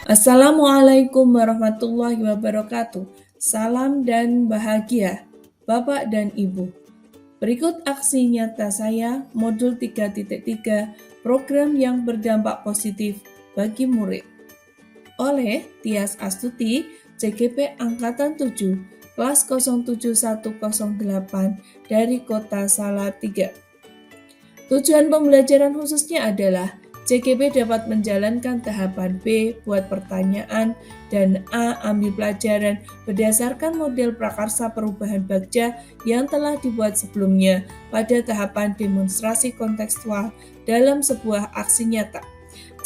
Assalamualaikum warahmatullahi wabarakatuh. Salam dan bahagia, Bapak dan Ibu. Berikut aksi nyata saya, modul 3.3, program yang berdampak positif bagi murid. Oleh Tias Astuti, CGP Angkatan 7, kelas 07108 dari Kota Salatiga. Tujuan pembelajaran khususnya adalah CGP dapat menjalankan tahapan B, buat pertanyaan, dan A, ambil pelajaran berdasarkan model prakarsa perubahan bagja yang telah dibuat sebelumnya pada tahapan demonstrasi kontekstual dalam sebuah aksi nyata.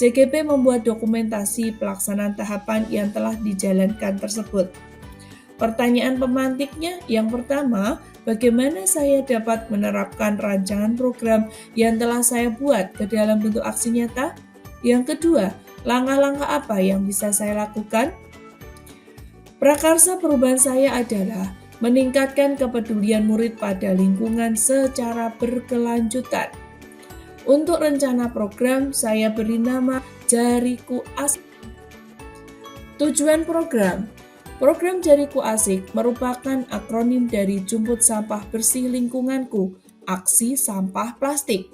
CGP membuat dokumentasi pelaksanaan tahapan yang telah dijalankan tersebut. Pertanyaan pemantiknya yang pertama, bagaimana saya dapat menerapkan rancangan program yang telah saya buat ke dalam bentuk aksi nyata? Yang kedua, langkah-langkah apa yang bisa saya lakukan? Prakarsa perubahan saya adalah meningkatkan kepedulian murid pada lingkungan secara berkelanjutan. Untuk rencana program, saya beri nama Jariku Asik. Tujuan program Jariku Asik merupakan akronim dari Jemput Sampah Bersih Lingkunganku, Aksi Sampah Plastik,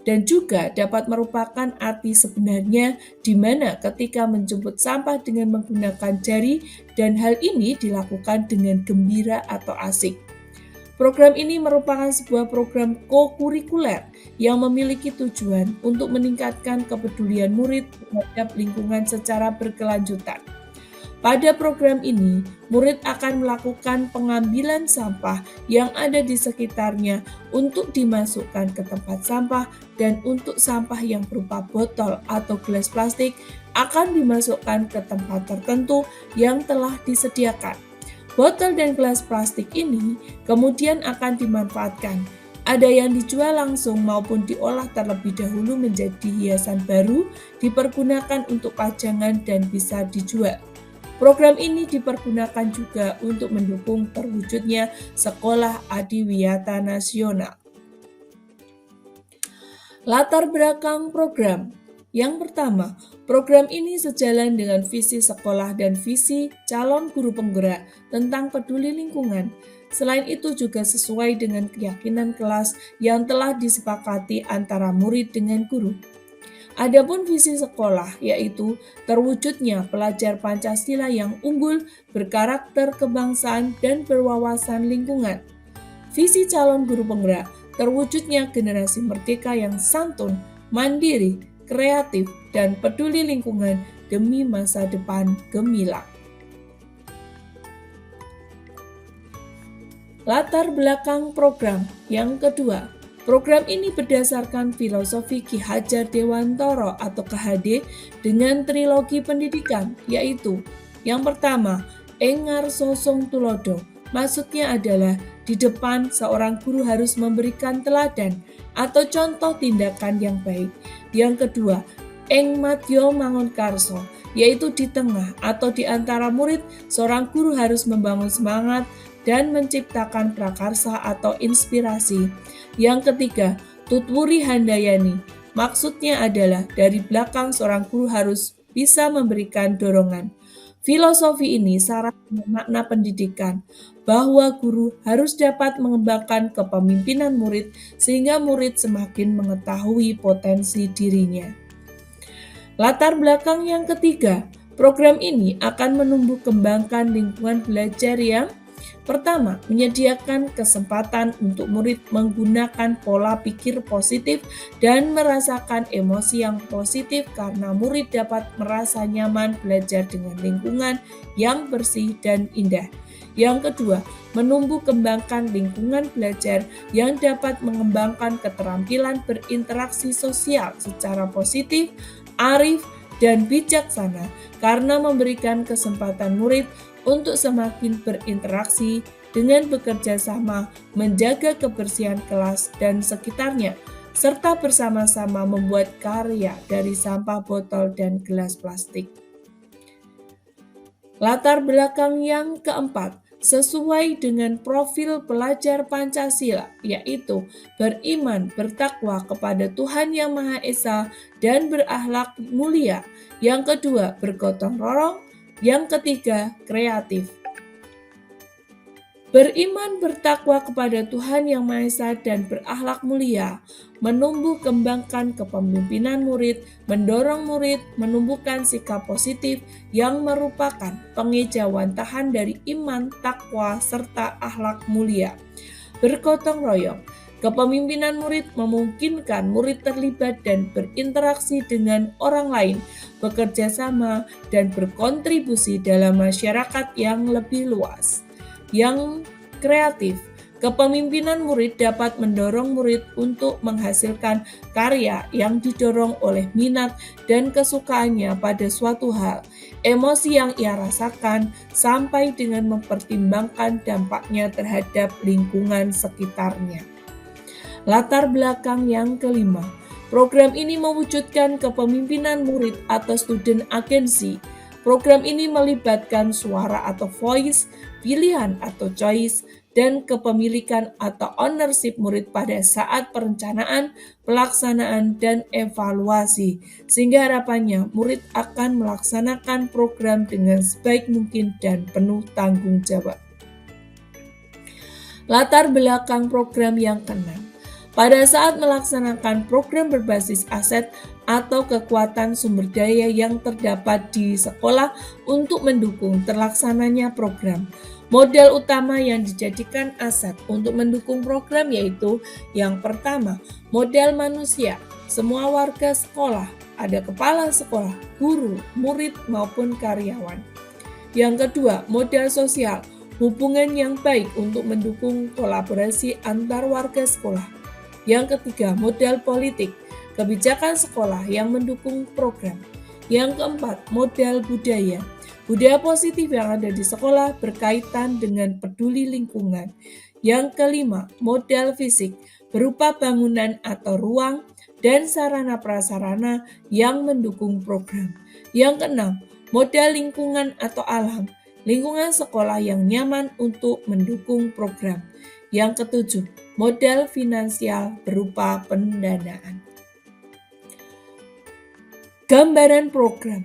dan juga dapat merupakan arti sebenarnya di mana ketika menjemput sampah dengan menggunakan jari dan hal ini dilakukan dengan gembira atau asik. Program ini merupakan sebuah program kokurikuler yang memiliki tujuan untuk meningkatkan kepedulian murid terhadap lingkungan secara berkelanjutan. Pada program ini, murid akan melakukan pengambilan sampah yang ada di sekitarnya untuk dimasukkan ke tempat sampah dan untuk sampah yang berupa botol atau gelas plastik akan dimasukkan ke tempat tertentu yang telah disediakan. Botol dan gelas plastik ini kemudian akan dimanfaatkan. Ada yang dijual langsung maupun diolah terlebih dahulu menjadi hiasan baru, dipergunakan untuk pajangan dan bisa dijual. Program ini dipergunakan juga untuk mendukung terwujudnya Sekolah Adiwiyata Nasional. Latar belakang program. Yang pertama, program ini sejalan dengan visi sekolah dan visi calon guru penggerak tentang peduli lingkungan. Selain itu juga sesuai dengan keyakinan kelas yang telah disepakati antara murid dengan guru. Adapun visi sekolah yaitu terwujudnya pelajar Pancasila yang unggul, berkarakter kebangsaan, dan berwawasan lingkungan. Visi calon guru penggerak terwujudnya generasi merdeka yang santun, mandiri, kreatif, dan peduli lingkungan demi masa depan gemilang. Latar belakang program yang kedua. Program ini berdasarkan filosofi Ki Hajar Dewantara atau KHD dengan trilogi pendidikan, yaitu yang pertama, Engar Sosong Tulodo. Maksudnya adalah di depan seorang guru harus memberikan teladan atau contoh tindakan yang baik. Yang kedua, Eng Madyo Mangun Karso, yaitu di tengah atau di antara murid, seorang guru harus membangun semangat dan menciptakan prakarsa atau inspirasi. Yang ketiga, Tutwuri Handayani. Maksudnya adalah dari belakang seorang guru harus bisa memberikan dorongan. Filosofi ini syarat makna pendidikan, bahwa guru harus dapat mengembangkan kepemimpinan murid sehingga murid semakin mengetahui potensi dirinya. Latar belakang yang ketiga, program ini akan menumbuh kembangkan lingkungan belajar yang pertama, menyediakan kesempatan untuk murid menggunakan pola pikir positif dan merasakan emosi yang positif karena murid dapat merasa nyaman belajar dengan lingkungan yang bersih dan indah. Yang kedua, menumbuh kembangkan lingkungan belajar yang dapat mengembangkan keterampilan berinteraksi sosial secara positif, arif, dan bijaksana karena memberikan kesempatan murid untuk semakin berinteraksi dengan bekerja sama, menjaga kebersihan kelas dan sekitarnya, serta bersama-sama membuat karya dari sampah botol dan gelas plastik. Latar belakang yang keempat, sesuai dengan profil pelajar Pancasila, yaitu beriman, bertakwa kepada Tuhan Yang Maha Esa, dan berakhlak mulia. Yang kedua, bergotong royong. Yang ketiga, kreatif. Beriman, bertakwa kepada Tuhan Yang Maha Esa, dan berakhlak mulia, menumbuh kembangkan kepemimpinan murid, mendorong murid menumbuhkan sikap positif yang merupakan pengejawantahan dari iman, takwa, serta akhlak mulia. Bergotong royong. Kepemimpinan murid memungkinkan murid terlibat dan berinteraksi dengan orang lain, bekerja sama, dan berkontribusi dalam masyarakat yang lebih luas. Yang kreatif, kepemimpinan murid dapat mendorong murid untuk menghasilkan karya yang didorong oleh minat dan kesukaannya pada suatu hal, emosi yang ia rasakan, sampai dengan mempertimbangkan dampaknya terhadap lingkungan sekitarnya. Latar belakang yang kelima, program ini mewujudkan kepemimpinan murid atau student agency. Program ini melibatkan suara atau voice, pilihan atau choice, dan kepemilikan atau ownership murid pada saat perencanaan, pelaksanaan, dan evaluasi, sehingga harapannya murid akan melaksanakan program dengan sebaik mungkin dan penuh tanggung jawab. Latar belakang program yang keenam. Pada saat melaksanakan program berbasis aset atau kekuatan sumber daya yang terdapat di sekolah untuk mendukung terlaksananya program. Modal utama yang dijadikan aset untuk mendukung program yaitu yang pertama, modal manusia. Semua warga sekolah, ada kepala sekolah, guru, murid maupun karyawan. Yang kedua, modal sosial. Hubungan yang baik untuk mendukung kolaborasi antar warga sekolah. Yang ketiga, modal politik, kebijakan sekolah yang mendukung program. Yang keempat, modal budaya. Budaya positif yang ada di sekolah berkaitan dengan peduli lingkungan. Yang kelima, modal fisik, berupa bangunan atau ruang dan sarana prasarana yang mendukung program. Yang keenam, modal lingkungan atau alam, lingkungan sekolah yang nyaman untuk mendukung program. Yang ketujuh, modal finansial berupa pendanaan. Gambaran program.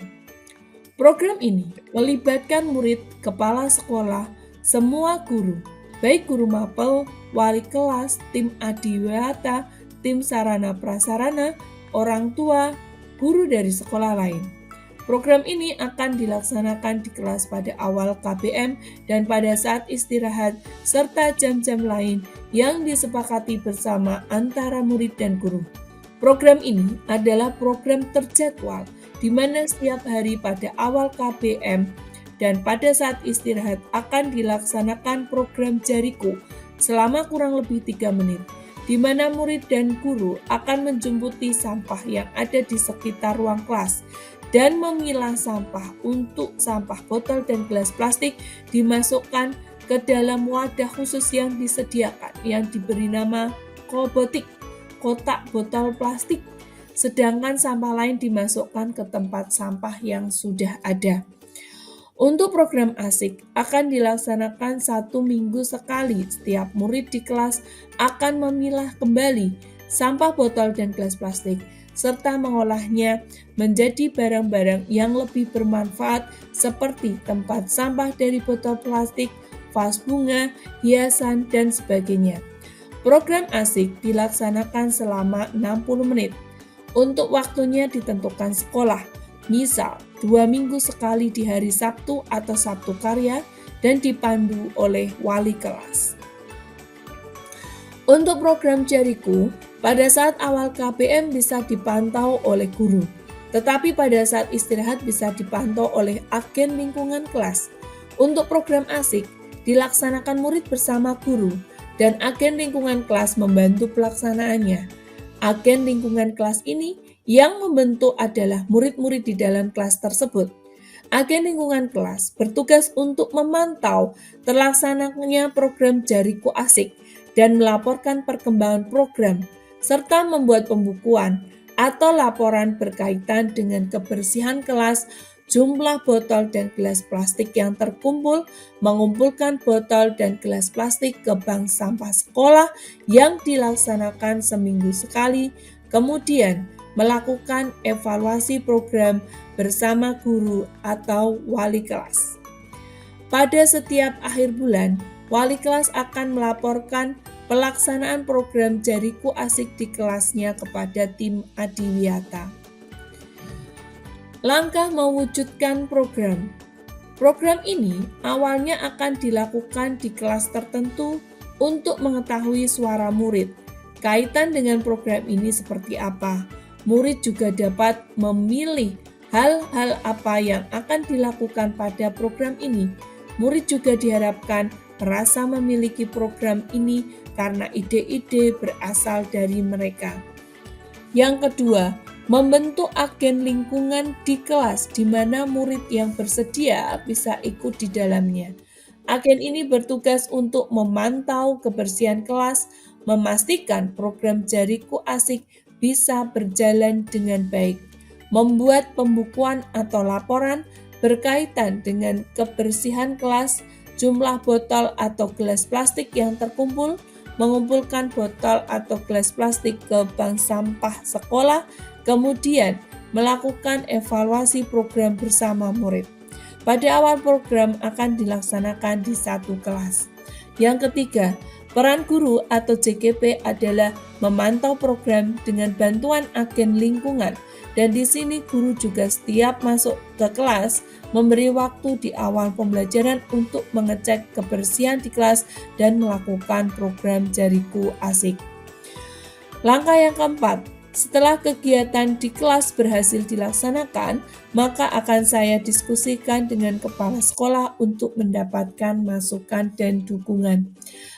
Program ini melibatkan murid, kepala sekolah, semua guru, baik guru mapel, wali kelas, tim adiwiyata, tim sarana prasarana, orang tua, guru dari sekolah lain. Program ini akan dilaksanakan di kelas pada awal KBM dan pada saat istirahat, serta jam-jam lain yang disepakati bersama antara murid dan guru. Program ini adalah program terjadwal, di mana setiap hari pada awal KBM dan pada saat istirahat akan dilaksanakan program Jariku selama kurang lebih 3 menit, di mana murid dan guru akan menjemputi sampah yang ada di sekitar ruang kelas dan memilah sampah. Untuk sampah botol dan gelas plastik dimasukkan ke dalam wadah khusus yang disediakan yang diberi nama kobotik, kotak botol plastik, sedangkan sampah lain dimasukkan ke tempat sampah yang sudah ada. Untuk program asik akan dilaksanakan 1 minggu sekali. Setiap murid di kelas akan memilah kembali sampah botol dan gelas plastik, serta mengolahnya menjadi barang-barang yang lebih bermanfaat seperti tempat sampah dari botol plastik, vas bunga, hiasan, dan sebagainya. Program asik dilaksanakan selama 60 menit. Untuk waktunya ditentukan sekolah, misal 2 minggu sekali di hari Sabtu atau Sabtu Karya, dan dipandu oleh wali kelas. Untuk program Jariku, pada saat awal KBM bisa dipantau oleh guru, tetapi pada saat istirahat bisa dipantau oleh agen lingkungan kelas. Untuk program asik, dilaksanakan murid bersama guru, dan agen lingkungan kelas membantu pelaksanaannya. Agen lingkungan kelas ini yang membentuk adalah murid-murid di dalam kelas tersebut. Agen lingkungan kelas bertugas untuk memantau terlaksananya program Jariku Asik dan melaporkan perkembangan program, serta membuat pembukuan atau laporan berkaitan dengan kebersihan kelas, jumlah botol dan gelas plastik yang terkumpul, mengumpulkan botol dan gelas plastik ke bank sampah sekolah yang dilaksanakan seminggu sekali, kemudian melakukan evaluasi program bersama guru atau wali kelas. Pada setiap akhir bulan, wali kelas akan melaporkan pelaksanaan program Jariku Asik di kelasnya kepada tim Adiwiyata. Langkah mewujudkan program. Program ini awalnya akan dilakukan di kelas tertentu untuk mengetahui suara murid. Kaitan dengan program ini seperti apa? Murid juga dapat memilih hal-hal apa yang akan dilakukan pada program ini. Murid juga diharapkan merasa memiliki program ini karena ide-ide berasal dari mereka. Yang kedua, membentuk agen lingkungan di kelas di mana murid yang bersedia bisa ikut di dalamnya. Agen ini bertugas untuk memantau kebersihan kelas, memastikan program Jariku Asik bisa berjalan dengan baik, membuat pembukuan atau laporan berkaitan dengan kebersihan kelas, jumlah botol atau gelas plastik yang terkumpul, mengumpulkan botol atau gelas plastik ke bank sampah sekolah, kemudian melakukan evaluasi program bersama murid. Pada awal program akan dilaksanakan di satu kelas. Yang ketiga, peran guru atau JKP adalah memantau program dengan bantuan agen lingkungan. Dan di sini guru juga setiap masuk ke kelas memberi waktu di awal pembelajaran untuk mengecek kebersihan di kelas dan melakukan program Jariku Asik. Langkah yang keempat, setelah kegiatan di kelas berhasil dilaksanakan, maka akan saya diskusikan dengan kepala sekolah untuk mendapatkan masukan dan dukungan.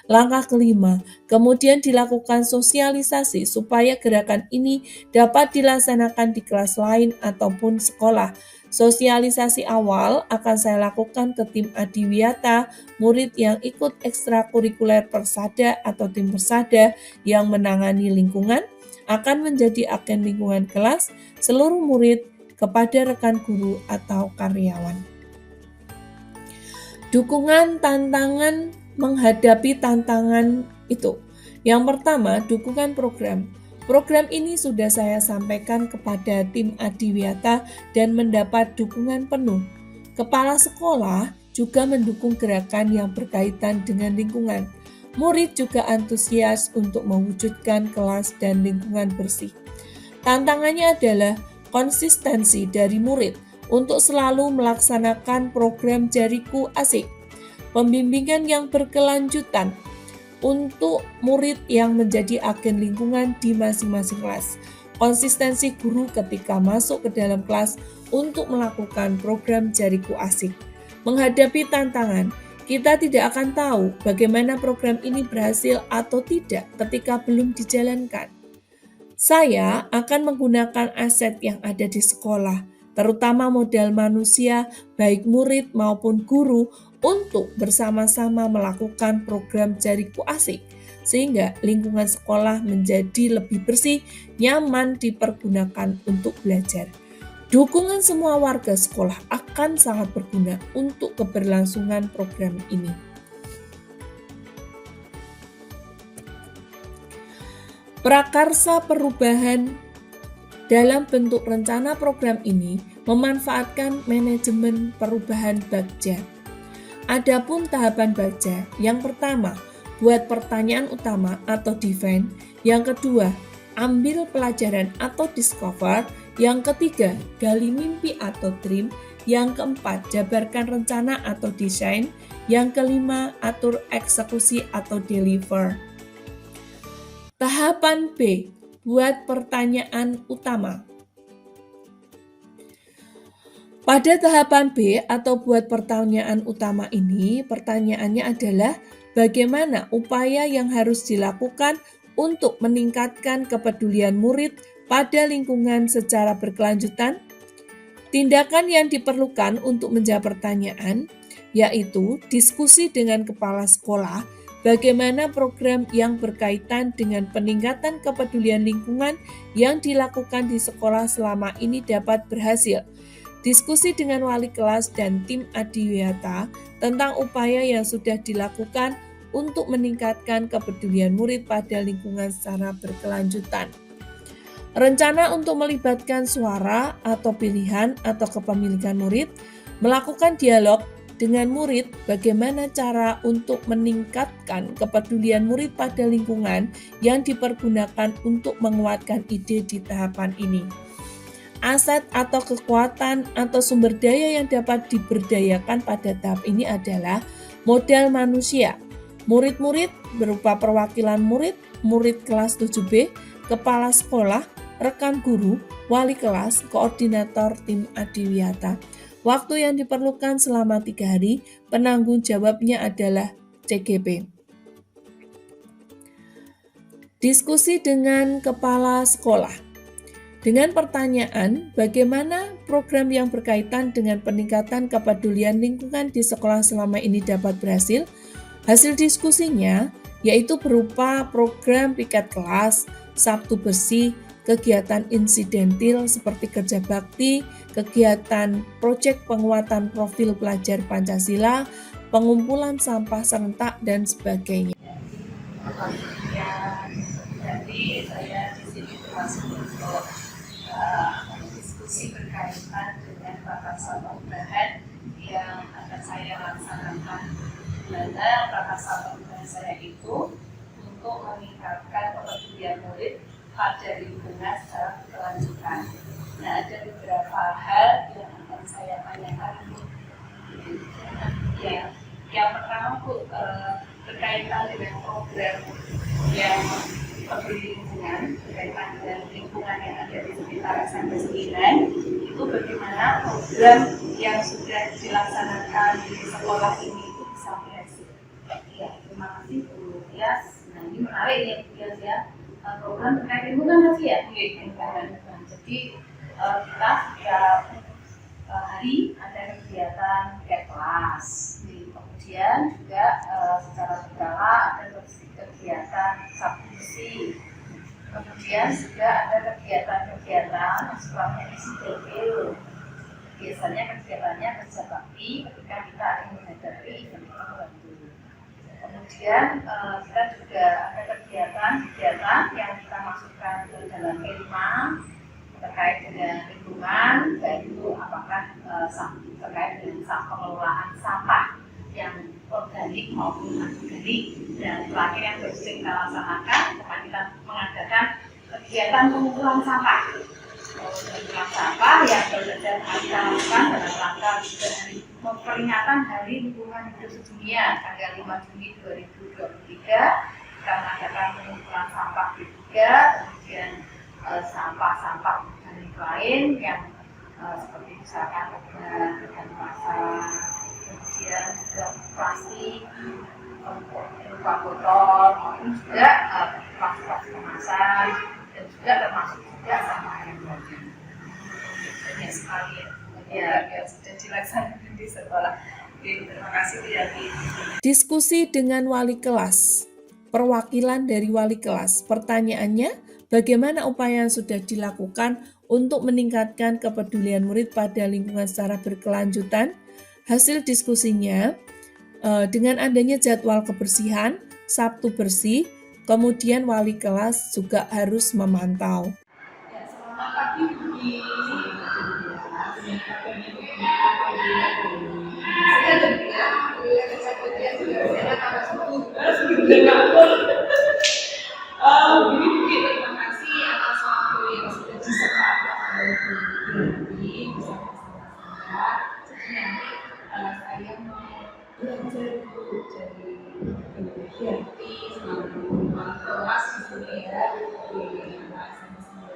Langkah kelima, kemudian dilakukan sosialisasi supaya gerakan ini dapat dilaksanakan di kelas lain ataupun sekolah. Sosialisasi awal akan saya lakukan ke tim Adiwiyata, murid yang ikut ekstrakurikuler Persada atau tim Persada yang menangani lingkungan, akan menjadi agen lingkungan kelas, seluruh murid kepada rekan guru atau karyawan. Dukungan tantangan menghadapi tantangan itu. Yang pertama, dukungan program. Program ini sudah saya sampaikan kepada tim Adiwiyata dan mendapat dukungan penuh. Kepala sekolah juga mendukung gerakan yang berkaitan dengan lingkungan. Murid juga antusias untuk mewujudkan kelas dan lingkungan bersih. Tantangannya adalah konsistensi dari murid untuk selalu melaksanakan program Jariku Asik, pembimbingan yang berkelanjutan untuk murid yang menjadi agen lingkungan di masing-masing kelas, konsistensi guru ketika masuk ke dalam kelas untuk melakukan program Jariku Asik. Menghadapi tantangan, kita tidak akan tahu bagaimana program ini berhasil atau tidak ketika belum dijalankan. Saya akan menggunakan aset yang ada di sekolah, terutama modal manusia, baik murid maupun guru, untuk bersama-sama melakukan program Jariku Asik, sehingga lingkungan sekolah menjadi lebih bersih, nyaman dipergunakan untuk belajar. Dukungan semua warga sekolah akan sangat berguna untuk keberlangsungan program ini. Prakarsa perubahan dalam bentuk rencana program ini memanfaatkan manajemen perubahan Bagja. Adapun tahapan Bagja, yang pertama, buat pertanyaan utama atau define, yang kedua, ambil pelajaran atau discover, yang ketiga, gali mimpi atau dream, yang keempat, jabarkan rencana atau desain, yang kelima, atur eksekusi atau deliver. Tahapan B, buat pertanyaan utama. Pada tahapan B atau buat pertanyaan utama ini, pertanyaannya adalah bagaimana upaya yang harus dilakukan untuk meningkatkan kepedulian murid pada lingkungan secara berkelanjutan. Tindakan yang diperlukan untuk menjawab pertanyaan, yaitu diskusi dengan kepala sekolah, bagaimana program yang berkaitan dengan peningkatan kepedulian lingkungan yang dilakukan di sekolah selama ini dapat berhasil. Diskusi dengan wali kelas dan tim Adiwiyata tentang upaya yang sudah dilakukan untuk meningkatkan kepedulian murid pada lingkungan secara berkelanjutan. Rencana untuk melibatkan suara atau pilihan atau kepemilikan murid, melakukan dialog dengan murid bagaimana cara untuk meningkatkan kepedulian murid pada lingkungan yang dipergunakan untuk menguatkan ide di tahapan ini. Aset atau kekuatan atau sumber daya yang dapat diberdayakan pada tahap ini adalah modal manusia. Murid-murid berupa perwakilan murid, murid kelas 7B, kepala sekolah, rekan guru, wali kelas, koordinator tim Adiwiyata. Waktu yang diperlukan selama 3 hari, penanggung jawabnya adalah CGP. Diskusi dengan kepala sekolah. Dengan pertanyaan, bagaimana program yang berkaitan dengan peningkatan kepedulian lingkungan di sekolah selama ini dapat berhasil? Hasil diskusinya yaitu berupa program piket kelas, Sabtu bersih, kegiatan insidentil seperti kerja bakti, kegiatan proyek penguatan profil pelajar Pancasila, pengumpulan sampah serentak, dan sebagainya. Jadi saya di sini termasuk untuk diskusi berkaitan dengan prakarsa tambahan yang akan saya laksanakan. Mana prakarsa tambahan saya itu untuk meningkatkan kepedulian murid pada lingkungan secara berkelanjutan. Nah, ada beberapa hal yang akan saya tanyakan ini. Ya, yang pertama berkaitan dengan program yang peduli lingkungan, berkaitan dengan lingkungan yang ada di sekitar SMP 9, itu bagaimana program yang sudah dilaksanakan di sekolah ini itu bisa berhasil. Ya, terima kasih Bu Tias. Nah, ini menarik ya Bu Tias ya. Program terkait lingkungan tadi ya. Jadi kita setiap hari ada kegiatan piket kelas. Kemudian juga secara berkala ada kegiatan Sabtu bersih. Kemudian juga ada kegiatan-kegiatan yang sifatnya insidentil. Biasanya kegiatannya kerja bakti ketika kita ingin menghadapi event tertentu. Kemudian kita juga ada kegiatan yang kita masukkan ke dalam tema terkait dengan lingkungan, yaitu apakah terkait dengan pengelolaan sampah yang organik maupun anorganik. Dan terakhir yang baru kita laksanakan, kita mengadakan kegiatan pengumpulan sampah. Pengumpulan sampah yang baru saja kita lakukan dalam rangka peringatan Hari Lingkungan Hidup Sedunia tanggal 5 Juni 2023. Kita mengadakan pengumpulan sampah B3, kemudian sampah-sampah organik lain yang seperti misalkan bahan pasar, kemudian juga plastik, berupa botol, maupun juga plastik kemasan, dan juga termasuk juga sampah yang lain. Banyak sekali ya yang sudah dilaksanakan di sekolah. Terima kasih Bu Yati. Diskusi dengan wali kelas. Perwakilan dari wali kelas. Pertanyaannya, bagaimana upaya yang sudah dilakukan untuk meningkatkan kepedulian murid pada lingkungan secara berkelanjutan? Hasil diskusinya, dengan adanya jadwal kebersihan, Sabtu bersih, kemudian wali kelas juga harus memantau. Ya, selamat pagi Bu. Jadi terima kasih atas waktu yang sudah disempatkan oleh Bu Yati bersama-sama. Jadi nanti saya mau belajar dari Bu Yati selama kelas di sini ya di SMA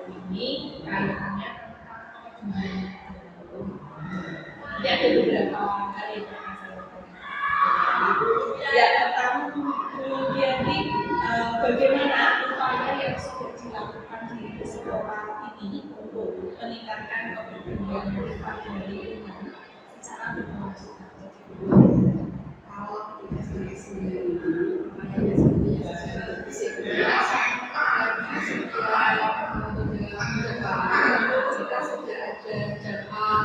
9 ini kaitannya nanti ada beberapa hal yang akan saya lakukan. Ya, pertama Bu Yati, bagaimana upaya yang sudah dilakukan di sekolah ini untuk meningkatkan kepedulian murid pada lingkungan secara berkelanjutan? Kalau kita sendiri upayanya sebenarnya kita sudah ada jadwal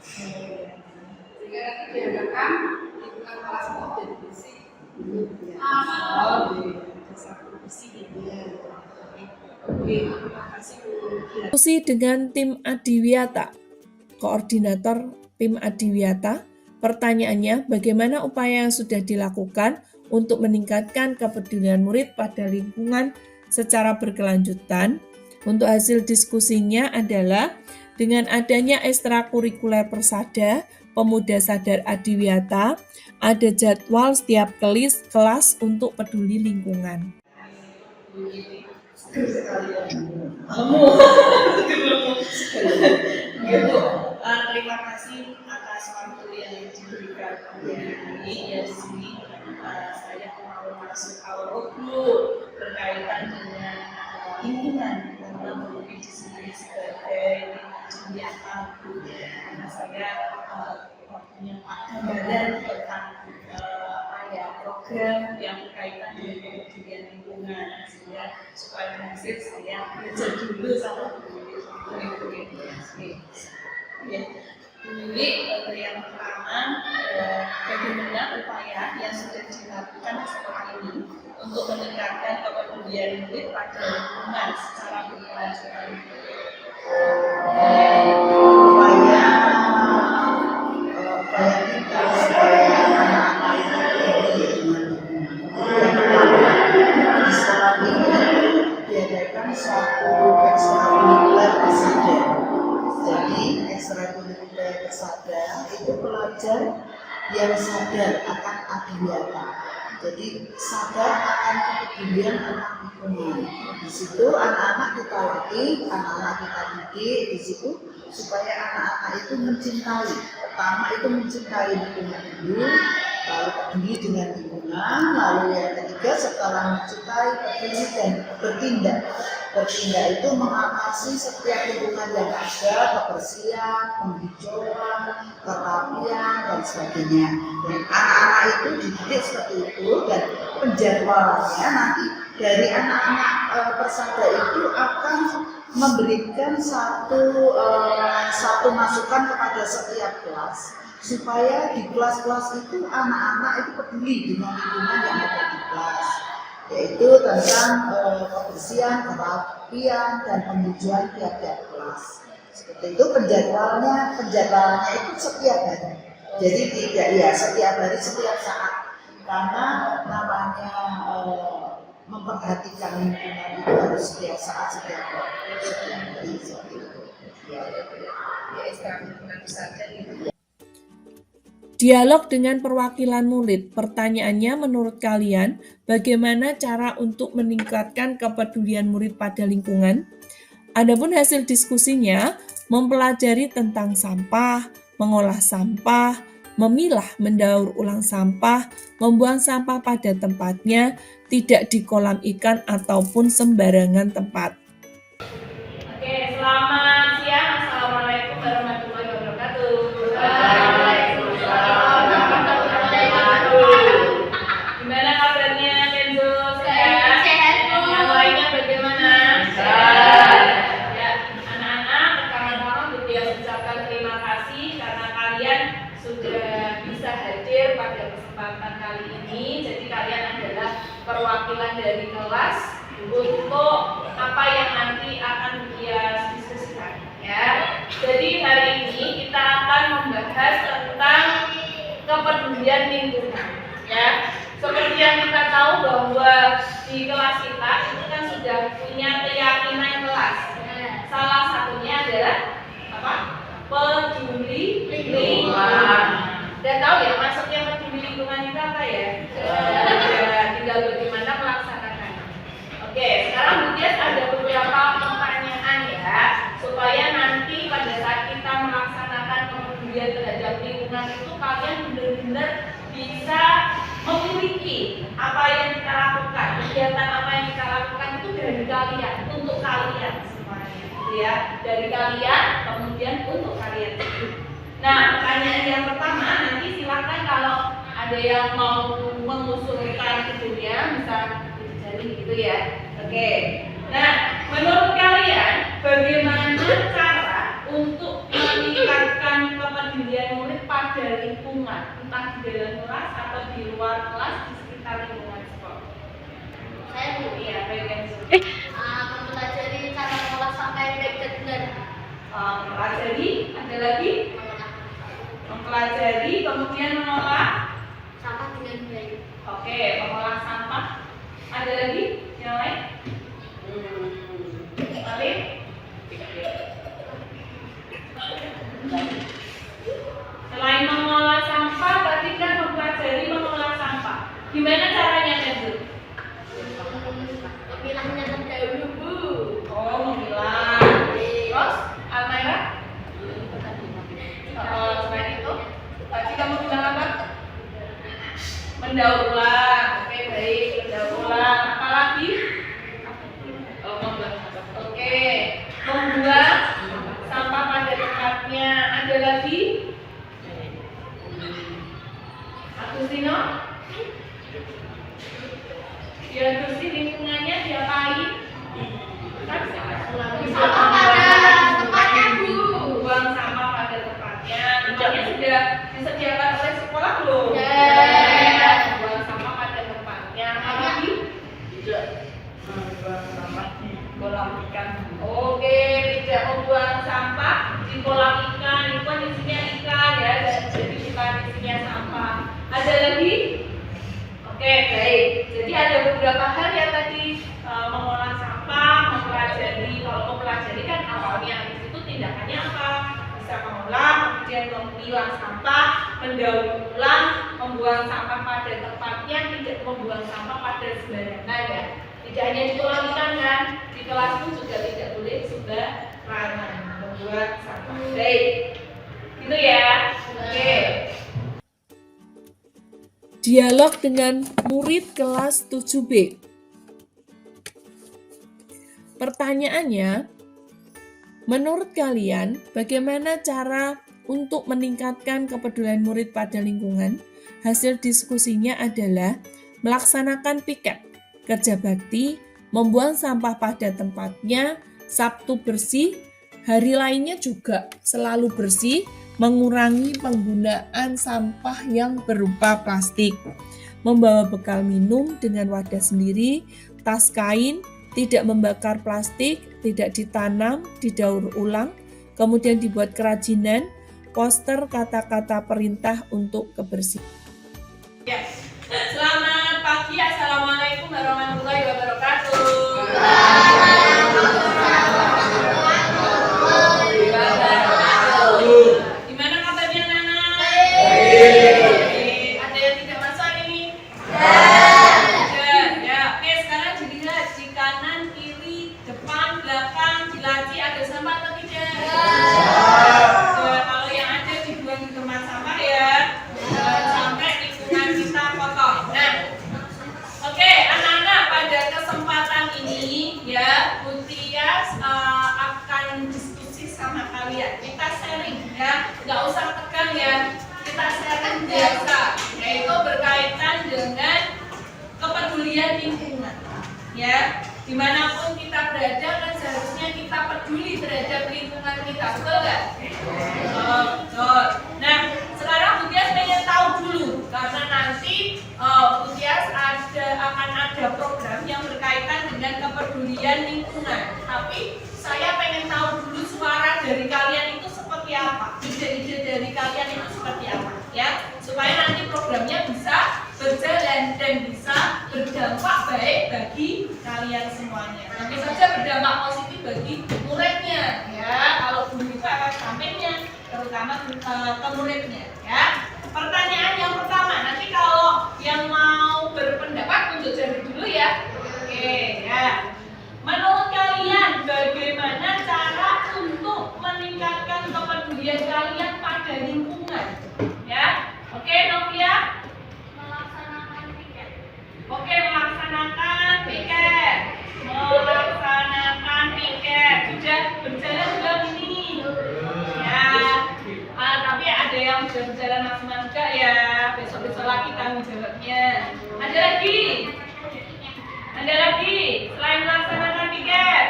Sehingga nanti diharapkan lingkungan kelas itu jadi bersih. Dasar bersih gitu ya. Oke, terima kasih Bu. Diskusi dengan tim Adiwiyata. Koordinator tim Adiwiyata, pertanyaannya bagaimana upaya yang sudah dilakukan untuk meningkatkan kepedulian murid pada lingkungan secara berkelanjutan. Untuk hasil diskusinya adalah dengan adanya ekstrakurikuler Persada, Pemuda Sadar Adiwiyata, ada jadwal setiap kelas untuk peduli lingkungan. Terima kasih atas waktu yang diberikan ini. Ya, di sini saya mau masuk awal berkaitan dengan lingkungan karena mungkin di sini sebagai kegiatan karena saya punya gambaran tentang program yang berkaitan dengan kepedulian lingkungan sehingga supaya hasil saya belajar dulu sama Jadi yang pertama bagaimana upaya yang sudah dilakukan sekarang ini untuk meningkatkan kepedulian murid pada lingkungan secara berkelanjutan. Upaya kita supaya anak-anak itu di sekolah ini diadakan suatu ekstrakurikuler Persada. Jadi ekstrakurikuler Persada itu pelajar yang sadar akan adiwiyata. Jadi sadar akan kepedulian tentang lingkungan. Di situ anak-anak kita latih, anak-anak kita didik di situ supaya anak-anak itu mencintai. Pertama itu mencintai lingkungan dulu, lalu peduli dengan lingkungan, lalu yang ketiga setelah mencintai peduli dan bertindak. Bertindak itu mengatasi setiap lingkungan yang ada, kebersihan, penghijauan, kerapian dan sebagainya. Dan anak-anak itu dididik seperti itu dan penjadwalannya nanti dari anak-anak Persada itu akan memberikan satu masukan kepada setiap kelas supaya di kelas-kelas itu anak-anak itu peduli dengan lingkungan yang ada di kelas, yaitu tentang kebersihan, kerapian dan penghijauan tiap-tiap kelas. Seperti itu penjadwalannya itu setiap hari. Jadi tidak ya setiap hari setiap saat karena namanya memperhatikan lingkungan itu harus setiap saat setiap waktu setiap hari seperti itu. Dialog dengan perwakilan murid. Pertanyaannya menurut kalian, bagaimana cara untuk meningkatkan kepedulian murid pada lingkungan? Adapun hasil diskusinya, mempelajari tentang sampah, mengolah sampah, memilah, mendaur ulang sampah, membuang sampah pada tempatnya, tidak di kolam ikan ataupun sembarangan tempat. Oke, selamat siang. Assalamualaikum warahmatullahi wabarakatuh. Gimana kabarnya Kenzo? Sehat? Yang lainnya bagaimana? Ya, anak-anak pertama-tama Butia ucapkan terima kasih karena kalian sudah bisa hadir pada kesempatan kali ini. Jadi kalian adalah perwakilan dari kelas untuk apa yang nanti akan dia diskusikan ya. Jadi hari ini kita akan membahas tentang kepedulian lingkungan ya. Seperti yang kita tahu bahwa di kelas kita itu kan sudah punya keyakinan kelas. Salah satunya adalah apa? Peduli lingkungan. Dan tahu ya maksudnya peduli lingkungan itu apa ya? Tinggal bagaimana melaksanakan. Oke, sekarang Bu Tias ada beberapa pertanyaan ya, supaya nanti pada saat kita melaksanakan kepedulian terhadap lingkungan itu kalian benar-benar bisa memiliki apa yang kita lakukan, kegiatan apa yang kita lakukan itu dari kalian, untuk kalian semuanya, gitu ya, dari kalian kemudian untuk kalian. Nah, pertanyaan yang pertama nanti silakan kalau ada yang mau mengusulkan kemudian bisa jadi gitu ya. Oke. Nah, menurut kalian bagaimana cara untuk meningkatkan di dalam kelas atau di luar kelas di sekitar lingkungan sekolah? Saya Bu, Iya, baik yang mempelajari cara mengolah sampah yang baik dan benar. mempelajari, ada lagi? Mempelajari, kemudian mengolah. Sampah dengan baik. Oke, mengolah sampah. Ada lagi yang lain? Lain? Selain mengolah sampah, berarti kan mempelajari mengolah sampah. Gimana caranya, Kenzo? Memilahnya terdahulu, Bu. Oh, memilah. Terus, Almaira? Selain itu, tadi kamu bilang apa? Mendaur ulang. Oke, baik, mendaur ulang. Apa lagi? Oke, membuang sampah pada tempatnya. Ada lagi? Agustino? Ya, bersih lingkungannya diapain? Sampah pada tempatnya, Bu. Buang sampah pada tempatnya. Tempatnya sudah disediakan oleh sekolah belum? Ya. Buang sampah pada tempatnya. Apa lagi? Membuang sampah di Kolam ikan. Oke, tidak membuang sampah di kolam ikan. Itu kan isinya ikan ya, dan jadi bukan isinya sampah. Ada lagi? Oke, baik. Jadi ada beberapa hal yang tadi mengolah sampah, mempelajari. Kalau mempelajari kan awalnya, habis itu tindakannya apa? Bisa mengolah, kemudian memilah sampah, mendaur ulang, membuang sampah pada tempatnya, tidak membuang sampah pada sembarangan ya. Tidak hanya di kolam ikan kan, di kelas pun juga tidak boleh sembarangan membuat sampah. Baik, gitu ya. Oke. Dialog dengan murid kelas 7B. Pertanyaannya, menurut kalian bagaimana cara untuk meningkatkan kepedulian murid pada lingkungan? Hasil diskusinya adalah melaksanakan piket, kerja bakti, membuang sampah pada tempatnya, Sabtu bersih, hari lainnya juga selalu bersih, mengurangi penggunaan sampah yang berupa plastik, membawa bekal minum dengan wadah sendiri, tas kain, tidak membakar plastik, tidak ditanam, didaur ulang, kemudian dibuat kerajinan, poster kata-kata perintah untuk kebersihan. Yes. Selamat pagi, assalamualaikum warahmatullahi wabarakatuh. Gimana kabarnya Nana? Baik. Ada yang tidak masuk hari ini? Ya. Oke, sekarang dilihat di kanan, kiri, depan, belakang, di laci ada sampah atau tidak? Kalau yang ada dibuang di tempat sampah ya. Jangan sampai lingkungan kita kotor. Nah, oke, anak-anak, pada kesempatan ini ya, Butias akan diskusi sama kalian. Kita sharing ya, nggak usah tegang ya. Kita sharing biasa, yaitu berkaitan dengan kepedulian lingkungan. Ya, dimanapun kita berada kan seharusnya kita peduli terhadap lingkungan kita, betul nggak? Betul. Nah, sekarang Butias pengen tahu dulu karena nanti Butias akan ada program yang berkaitan dengan kepedulian lingkungan. Tapi saya pengen tahu dulu suara dari kalian itu seperti apa, ide-ide dari kalian itu seperti apa, ya, supaya nanti programnya bisa berjalan dan bisa berdampak baik bagi kalian semuanya. Tentu saja berdampak positif bagi muridnya, ya. Kalau guru itu akan sampainya, terutama ke muridnya, ya. Pertanyaan yang pertama, nanti kalau yang mau berpendapat tunjuk jari dulu ya. Oke, ya. Menurut kalian bagaimana cara untuk meningkatkan kepedulian kalian pada lingkungan? Ya, oke Novia? Melaksanakan piket. Oke, melaksanakan piket. Melaksanakan piket. Sudah berjalan belum ini? Ya. Tapi ada yang sudah berjalan maksimal juga ya. Besok-besok lagi tanggung jawabnya. Ada lagi? Ada lagi? Selain melaksanakan piket?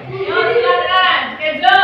Yo, silakan. Kejo.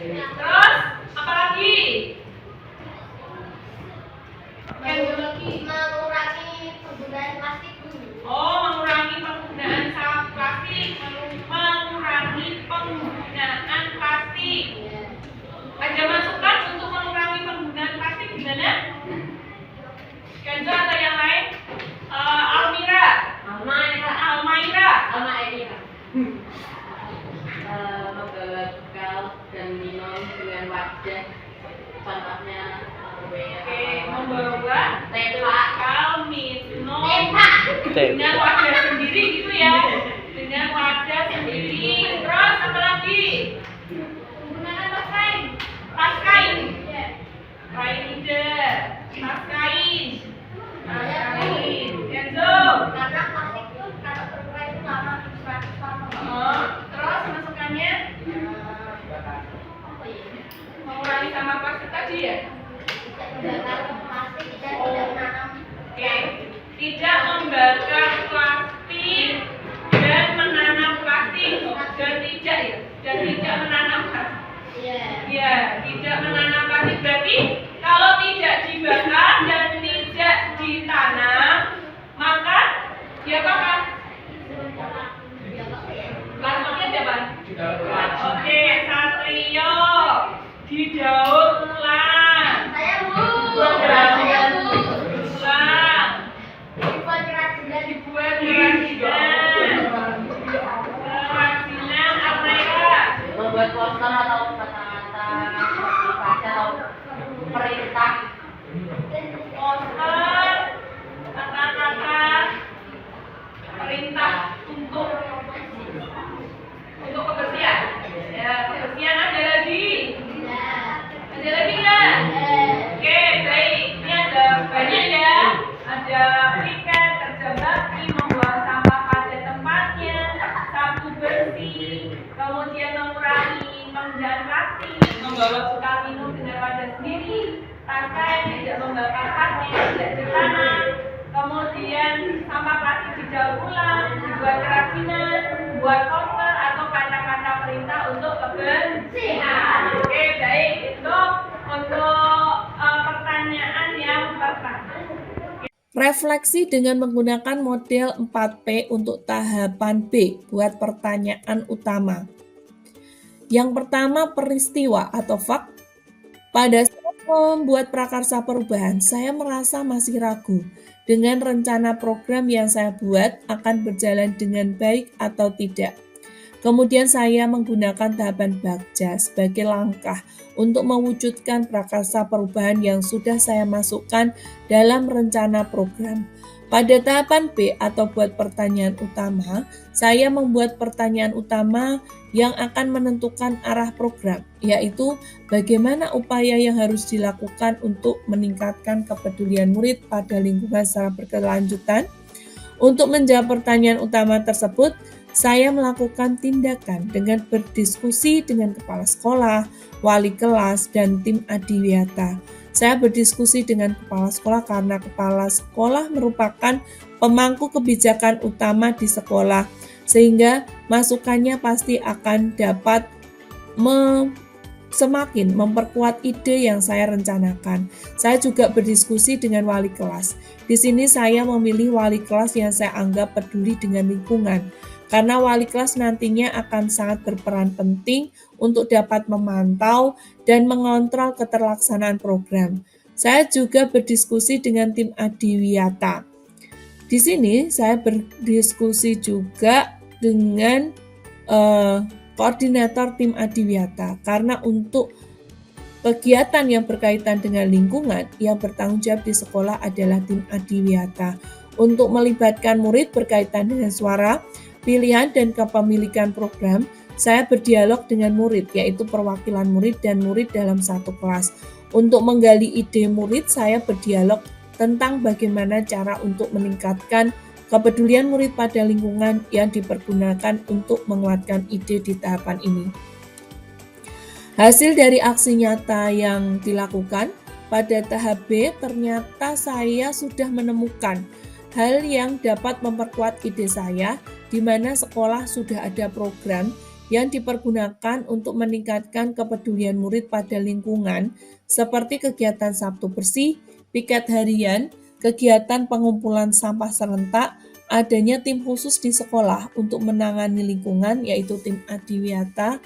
Terus apa lagi? Mengurangi penggunaan plastik dulu. Oh, mengurangi penggunaan sampah plastik. Mengurangi penggunaan plastik. Ada masukan untuk mengurangi penggunaan plastik gimana? Kenzo atau yang lain? Almira. Membawa bekal dan minum dengan wadah, contohnya Oke, membawa bekal minum Teh. dengan wadah sendiri gitu ya. Dengan wadah sendiri. Terus apa lagi? Menggunakan tas kain. Tas kain. Ya. Kain leader. Tas kain. Tas kain. Kenzo. Karena plastik itu kalau terurai itu lama 100 lama. Oh, terus masukannya Apa ya? mengurangi sampah plastik tadi ya. Tidak membakar plastik dan tidak menanam. Oke, tidak membakar plastik dan menanam plastik. Dan tidak ya, dan tidak menanam plastik. Iya. Ya, tidak menanam plastik berarti kalau tidak dibakar dan tidak ditanam, maka dia bakar. Plastiknya siapa? Oke, Satrio didaur ulang. Saya Bu. Ulang. Dibuat kerajinan. Dibuat kerajinan. Kerajinan apa ya? membuat poster atau kata-kata motivasi atau perintah. Poster, kata-kata perintah untuk kebersihan. Ya, kebersihan ada lagi. Ada lagi nggak? Oke, baik. Ini ada banyak ya. Ada piket, kerja bakti, membuang sampah pada tempatnya, sapu bersih, kemudian mengurangi penggunaan plastik, membawa bekal minum dengan wadah sendiri, tas kain, tidak membakar plastik, tidak ditanam, kemudian sampah plastik didaur ulang, dibuat kerajinan, buat poster atau kata-kata perintah untuk kebersihan. Oke, baik. Itu untuk pertanyaan yang pertama. Refleksi dengan menggunakan model 4P untuk tahapan B buat pertanyaan utama. Yang pertama, peristiwa atau fakta. Pada saat membuat prakarsa perubahan, saya merasa masih ragu dengan rencana program yang saya buat akan berjalan dengan baik atau tidak. Kemudian saya menggunakan tahapan Bagja sebagai langkah untuk mewujudkan prakarsa perubahan yang sudah saya masukkan dalam rencana program. Pada tahapan B atau buat pertanyaan utama, saya membuat pertanyaan utama yang akan menentukan arah program, yaitu bagaimana upaya yang harus dilakukan untuk meningkatkan kepedulian murid pada lingkungan secara berkelanjutan. Untuk menjawab pertanyaan utama tersebut, saya melakukan tindakan dengan berdiskusi dengan kepala sekolah, wali kelas, dan tim adiwiyata. Saya berdiskusi dengan kepala sekolah karena kepala sekolah merupakan pemangku kebijakan utama di sekolah, sehingga masukannya pasti akan dapat semakin memperkuat ide yang saya rencanakan. Saya juga berdiskusi dengan wali kelas. Di sini saya memilih wali kelas yang saya anggap peduli dengan lingkungan, karena wali kelas nantinya akan sangat berperan penting untuk dapat memantau dan mengontrol keterlaksanaan program. Saya juga berdiskusi dengan tim adiwiyata. Di sini saya berdiskusi juga dengan koordinator tim adiwiyata, karena untuk kegiatan yang berkaitan dengan lingkungan yang bertanggung jawab di sekolah adalah tim adiwiyata. Untuk melibatkan murid berkaitan dengan suara, pilihan dan kepemilikan program, saya berdialog dengan murid, yaitu perwakilan murid dan murid dalam satu kelas. Untuk menggali ide murid, saya berdialog tentang bagaimana cara untuk meningkatkan kepedulian murid pada lingkungan yang dipergunakan untuk menguatkan ide di tahapan ini. Hasil dari aksi nyata yang dilakukan pada tahap B, ternyata saya sudah menemukan hal yang dapat memperkuat ide saya, di mana sekolah sudah ada program yang dipergunakan untuk meningkatkan kepedulian murid pada lingkungan seperti kegiatan Sabtu Bersih, piket harian, kegiatan pengumpulan sampah serentak, adanya tim khusus di sekolah untuk menangani lingkungan yaitu tim Adiwiyata,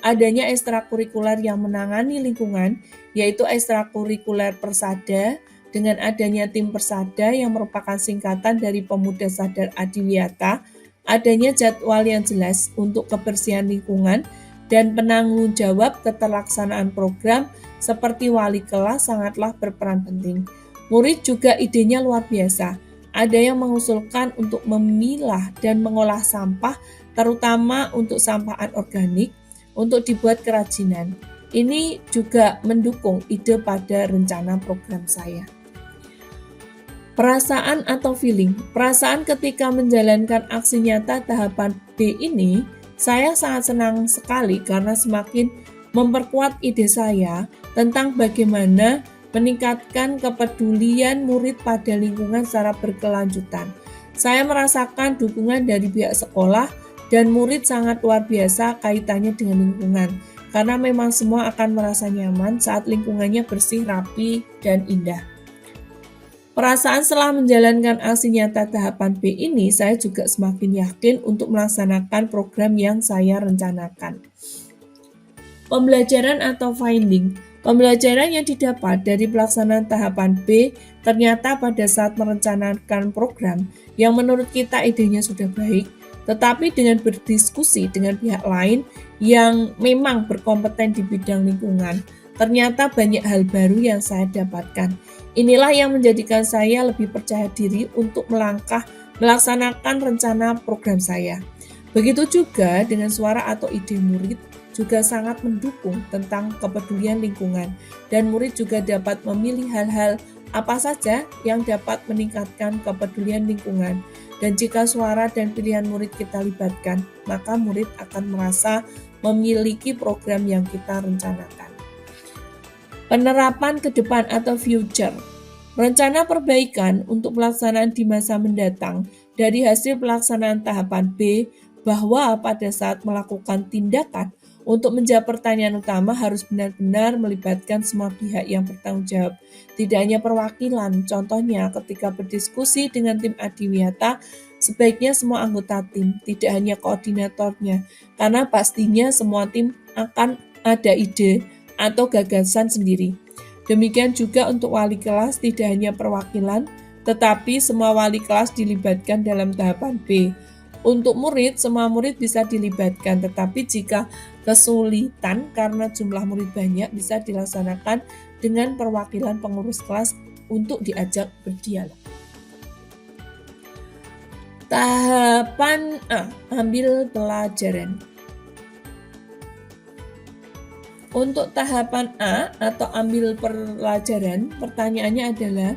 adanya ekstrakurikuler yang menangani lingkungan yaitu ekstrakurikuler Persada, dengan adanya tim Persada yang merupakan singkatan dari Pemuda Sadar Adiwiyata, adanya jadwal yang jelas untuk kebersihan lingkungan dan penanggung jawab keterlaksanaan program seperti wali kelas sangatlah berperan penting. Murid juga idenya luar biasa. Ada yang mengusulkan untuk memilah dan mengolah sampah, terutama untuk sampah anorganik, untuk dibuat kerajinan. Ini juga mendukung ide pada rencana program saya. Perasaan atau feeling. Perasaan ketika menjalankan aksi nyata tahapan B ini, saya sangat senang sekali karena semakin memperkuat ide saya tentang bagaimana meningkatkan kepedulian murid pada lingkungan secara berkelanjutan. Saya merasakan dukungan dari pihak sekolah dan murid sangat luar biasa kaitannya dengan lingkungan, karena memang semua akan merasa nyaman saat lingkungannya bersih, rapi, dan indah. Perasaan setelah menjalankan aksi nyata tahapan B ini, saya juga semakin yakin untuk melaksanakan program yang saya rencanakan. Pembelajaran atau finding. Pembelajaran yang didapat dari pelaksanaan tahapan B ternyata pada saat merencanakan program yang menurut kita idenya sudah baik, tetapi dengan berdiskusi dengan pihak lain yang memang berkompeten di bidang lingkungan, ternyata banyak hal baru yang saya dapatkan. Inilah yang menjadikan saya lebih percaya diri untuk melaksanakan rencana program saya. Begitu juga dengan suara atau ide murid juga sangat mendukung tentang kepedulian lingkungan, dan murid juga dapat memilih hal-hal apa saja yang dapat meningkatkan kepedulian lingkungan. Dan jika suara dan pilihan murid kita libatkan, maka murid akan merasa memiliki program yang kita rencanakan. Penerapan ke depan atau future. Rencana perbaikan untuk pelaksanaan di masa mendatang dari hasil pelaksanaan tahapan B bahwa pada saat melakukan tindakan untuk menjawab pertanyaan utama harus benar-benar melibatkan semua pihak yang bertanggung jawab. Tidak hanya perwakilan, contohnya ketika berdiskusi dengan tim Adiwiyata, sebaiknya semua anggota tim, tidak hanya koordinatornya, karena pastinya semua tim akan ada ide atau gagasan sendiri. Demikian juga untuk wali kelas, tidak hanya perwakilan, tetapi semua wali kelas dilibatkan dalam tahapan B. Untuk murid, semua murid bisa dilibatkan, tetapi jika kesulitan karena jumlah murid banyak bisa dilaksanakan dengan perwakilan pengurus kelas untuk diajak berdialog. Tahapan A, ambil pelajaran. Untuk tahapan A atau ambil pelajaran, pertanyaannya adalah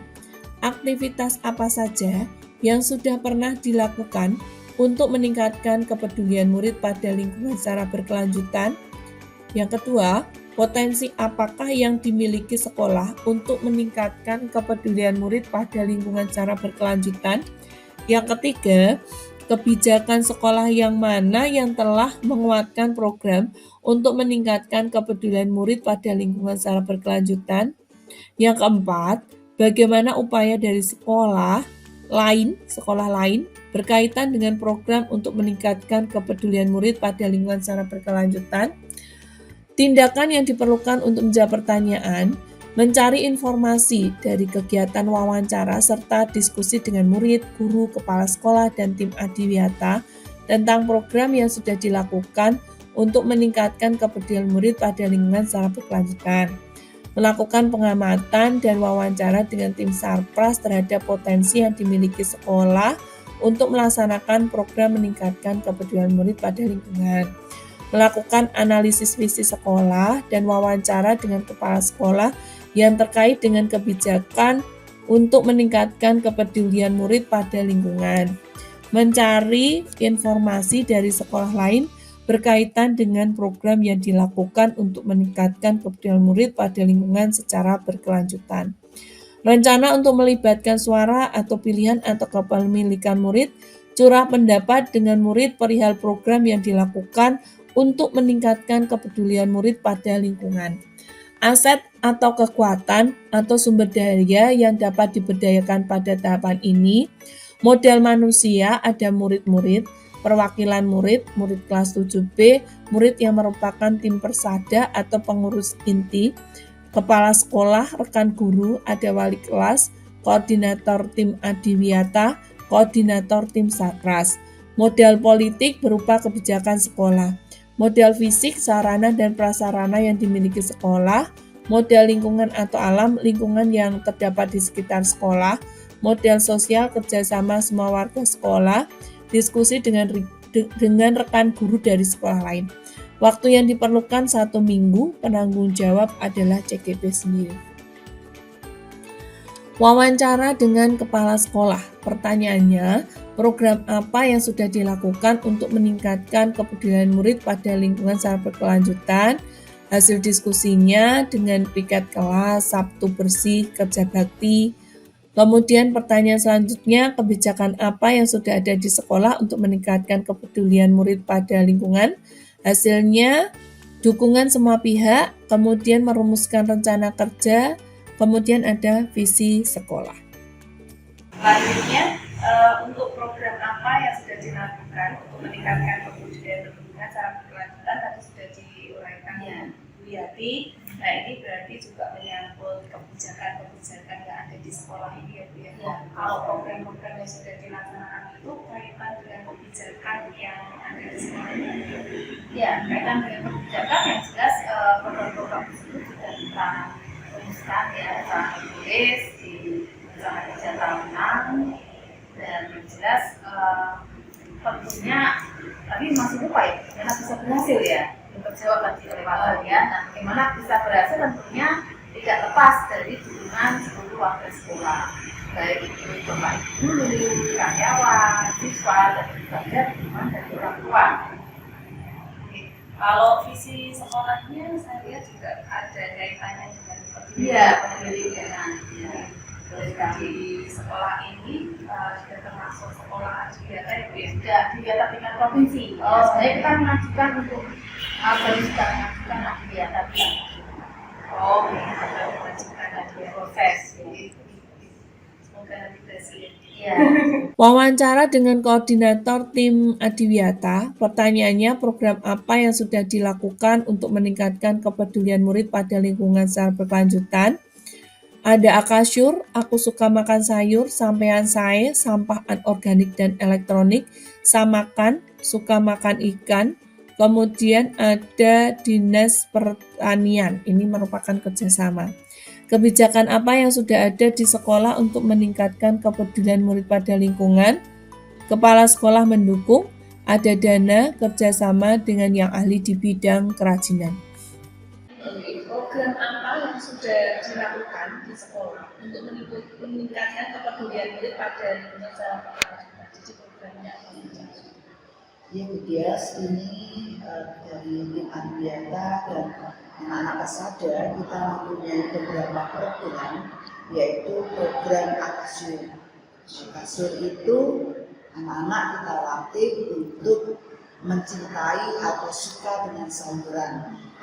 aktivitas apa saja yang sudah pernah dilakukan untuk meningkatkan kepedulian murid pada lingkungan secara berkelanjutan. Yang kedua, potensi apakah yang dimiliki sekolah untuk meningkatkan kepedulian murid pada lingkungan secara berkelanjutan. Yang ketiga, kebijakan sekolah yang mana yang telah menguatkan program untuk meningkatkan kepedulian murid pada lingkungan secara berkelanjutan. Yang keempat, bagaimana upaya dari sekolah lain berkaitan dengan program untuk meningkatkan kepedulian murid pada lingkungan secara berkelanjutan. Tindakan yang diperlukan untuk menjawab pertanyaan, mencari informasi dari kegiatan wawancara serta diskusi dengan murid, guru, kepala sekolah, dan tim Adiwiyata tentang program yang sudah dilakukan untuk meningkatkan kepedulian murid pada lingkungan secara berkelanjutan. Melakukan pengamatan dan wawancara dengan tim Sarpras terhadap potensi yang dimiliki sekolah untuk melaksanakan program meningkatkan kepedulian murid pada lingkungan. Melakukan analisis visi sekolah dan wawancara dengan kepala sekolah yang terkait dengan kebijakan untuk meningkatkan kepedulian murid pada lingkungan. Mencari informasi dari sekolah lain berkaitan dengan program yang dilakukan untuk meningkatkan kepedulian murid pada lingkungan secara berkelanjutan. Rencana untuk melibatkan suara atau pilihan atau kepemilikan murid, curah pendapat dengan murid perihal program yang dilakukan untuk meningkatkan kepedulian murid pada lingkungan. Aset atau kekuatan atau sumber daya yang dapat diberdayakan pada tahapan ini, modal manusia ada murid-murid, perwakilan murid, murid kelas 7B, murid yang merupakan tim persada atau pengurus inti, kepala sekolah, rekan guru, ada wali kelas, koordinator tim adiwiyata, koordinator tim sakras. Modal politik berupa kebijakan sekolah. Modal fisik, sarana dan prasarana yang dimiliki sekolah, modal lingkungan atau alam lingkungan yang terdapat di sekitar sekolah, modal sosial kerjasama semua warga sekolah, diskusi dengan rekan guru dari sekolah lain. Waktu yang diperlukan 1 minggu, penanggung jawab adalah CGP sendiri. Wawancara dengan kepala sekolah. Pertanyaannya, program apa yang sudah dilakukan untuk meningkatkan kepedulian murid pada lingkungan secara berkelanjutan? Hasil diskusinya dengan piket kelas, Sabtu bersih, kerja bakti. Kemudian pertanyaan selanjutnya, kebijakan apa yang sudah ada di sekolah untuk meningkatkan kepedulian murid pada lingkungan? Hasilnya, dukungan semua pihak, kemudian merumuskan rencana kerja, kemudian ada visi sekolah. Selanjutnya, untuk program apa yang sudah dilakukan untuk meningkatkan kepedulian lingkungan secara berkelanjutan tadi sudah diuraikan ya Bu Yati. Nah ini berarti juga menyangkut kebijakan-kebijakan yang ada di sekolah ini ya Bu ya. Kalau program-program yang sudah dilaksanakan itu kaitan dengan kebijakan yang ada di sekolah ini. Ya, kaitan dengan kebijakan yang jelas program-program tersebut juga kita rumuskan ya, kita tulis di rencana kerja tahunan. Dan yang jelas tentunya tadi masih lupa ya, karena bisa berhasil ya untuk jawab tadi oleh Pak ya. Nah, bagaimana bisa berhasil tentunya tidak lepas dari dukungan seluruh warga sekolah, baik itu bapak ibu guru, karyawan, siswa, dan juga dukungan dari orang tua. Kalau visi sekolahnya saya lihat juga ada kaitannya dengan pendidikan. Di sekolah ini sudah termasuk sekolah adiwiyata ya Bu ya? Sudah adiwiyata tingkat provinsi. Sebenarnya kita mengajukan untuk sudah mengajukan adiwiyata tingkat. Sudah mengajukan adiwiyata proses. Semoga nanti berhasil. Ya. Wawancara dengan koordinator tim adiwiyata, pertanyaannya program apa yang sudah dilakukan untuk meningkatkan kepedulian murid pada lingkungan secara berkelanjutan? Ada Akasyur, aku suka makan sayur, sampean sae, sampah anorganik dan elektronik, Samakan, suka makan ikan, kemudian ada Dinas Pertanian, ini merupakan kerjasama. Kebijakan apa yang sudah ada di sekolah untuk meningkatkan kepedulian murid pada lingkungan? Kepala sekolah mendukung, ada dana kerjasama dengan yang ahli di bidang kerajinan. Program apa yang sudah dilakukan di sekolah untuk meningkatkan kepedulian murid pada lingkungan secara berkelanjutan? Jadi programnya apa saja? Ya Bu Dias, ini dari tim adiwiyata dan anak-anak pesada kita mempunyai beberapa program, yaitu program Akasyur. Akasyur itu anak-anak kita latih untuk mencintai atau suka dengan sayuran.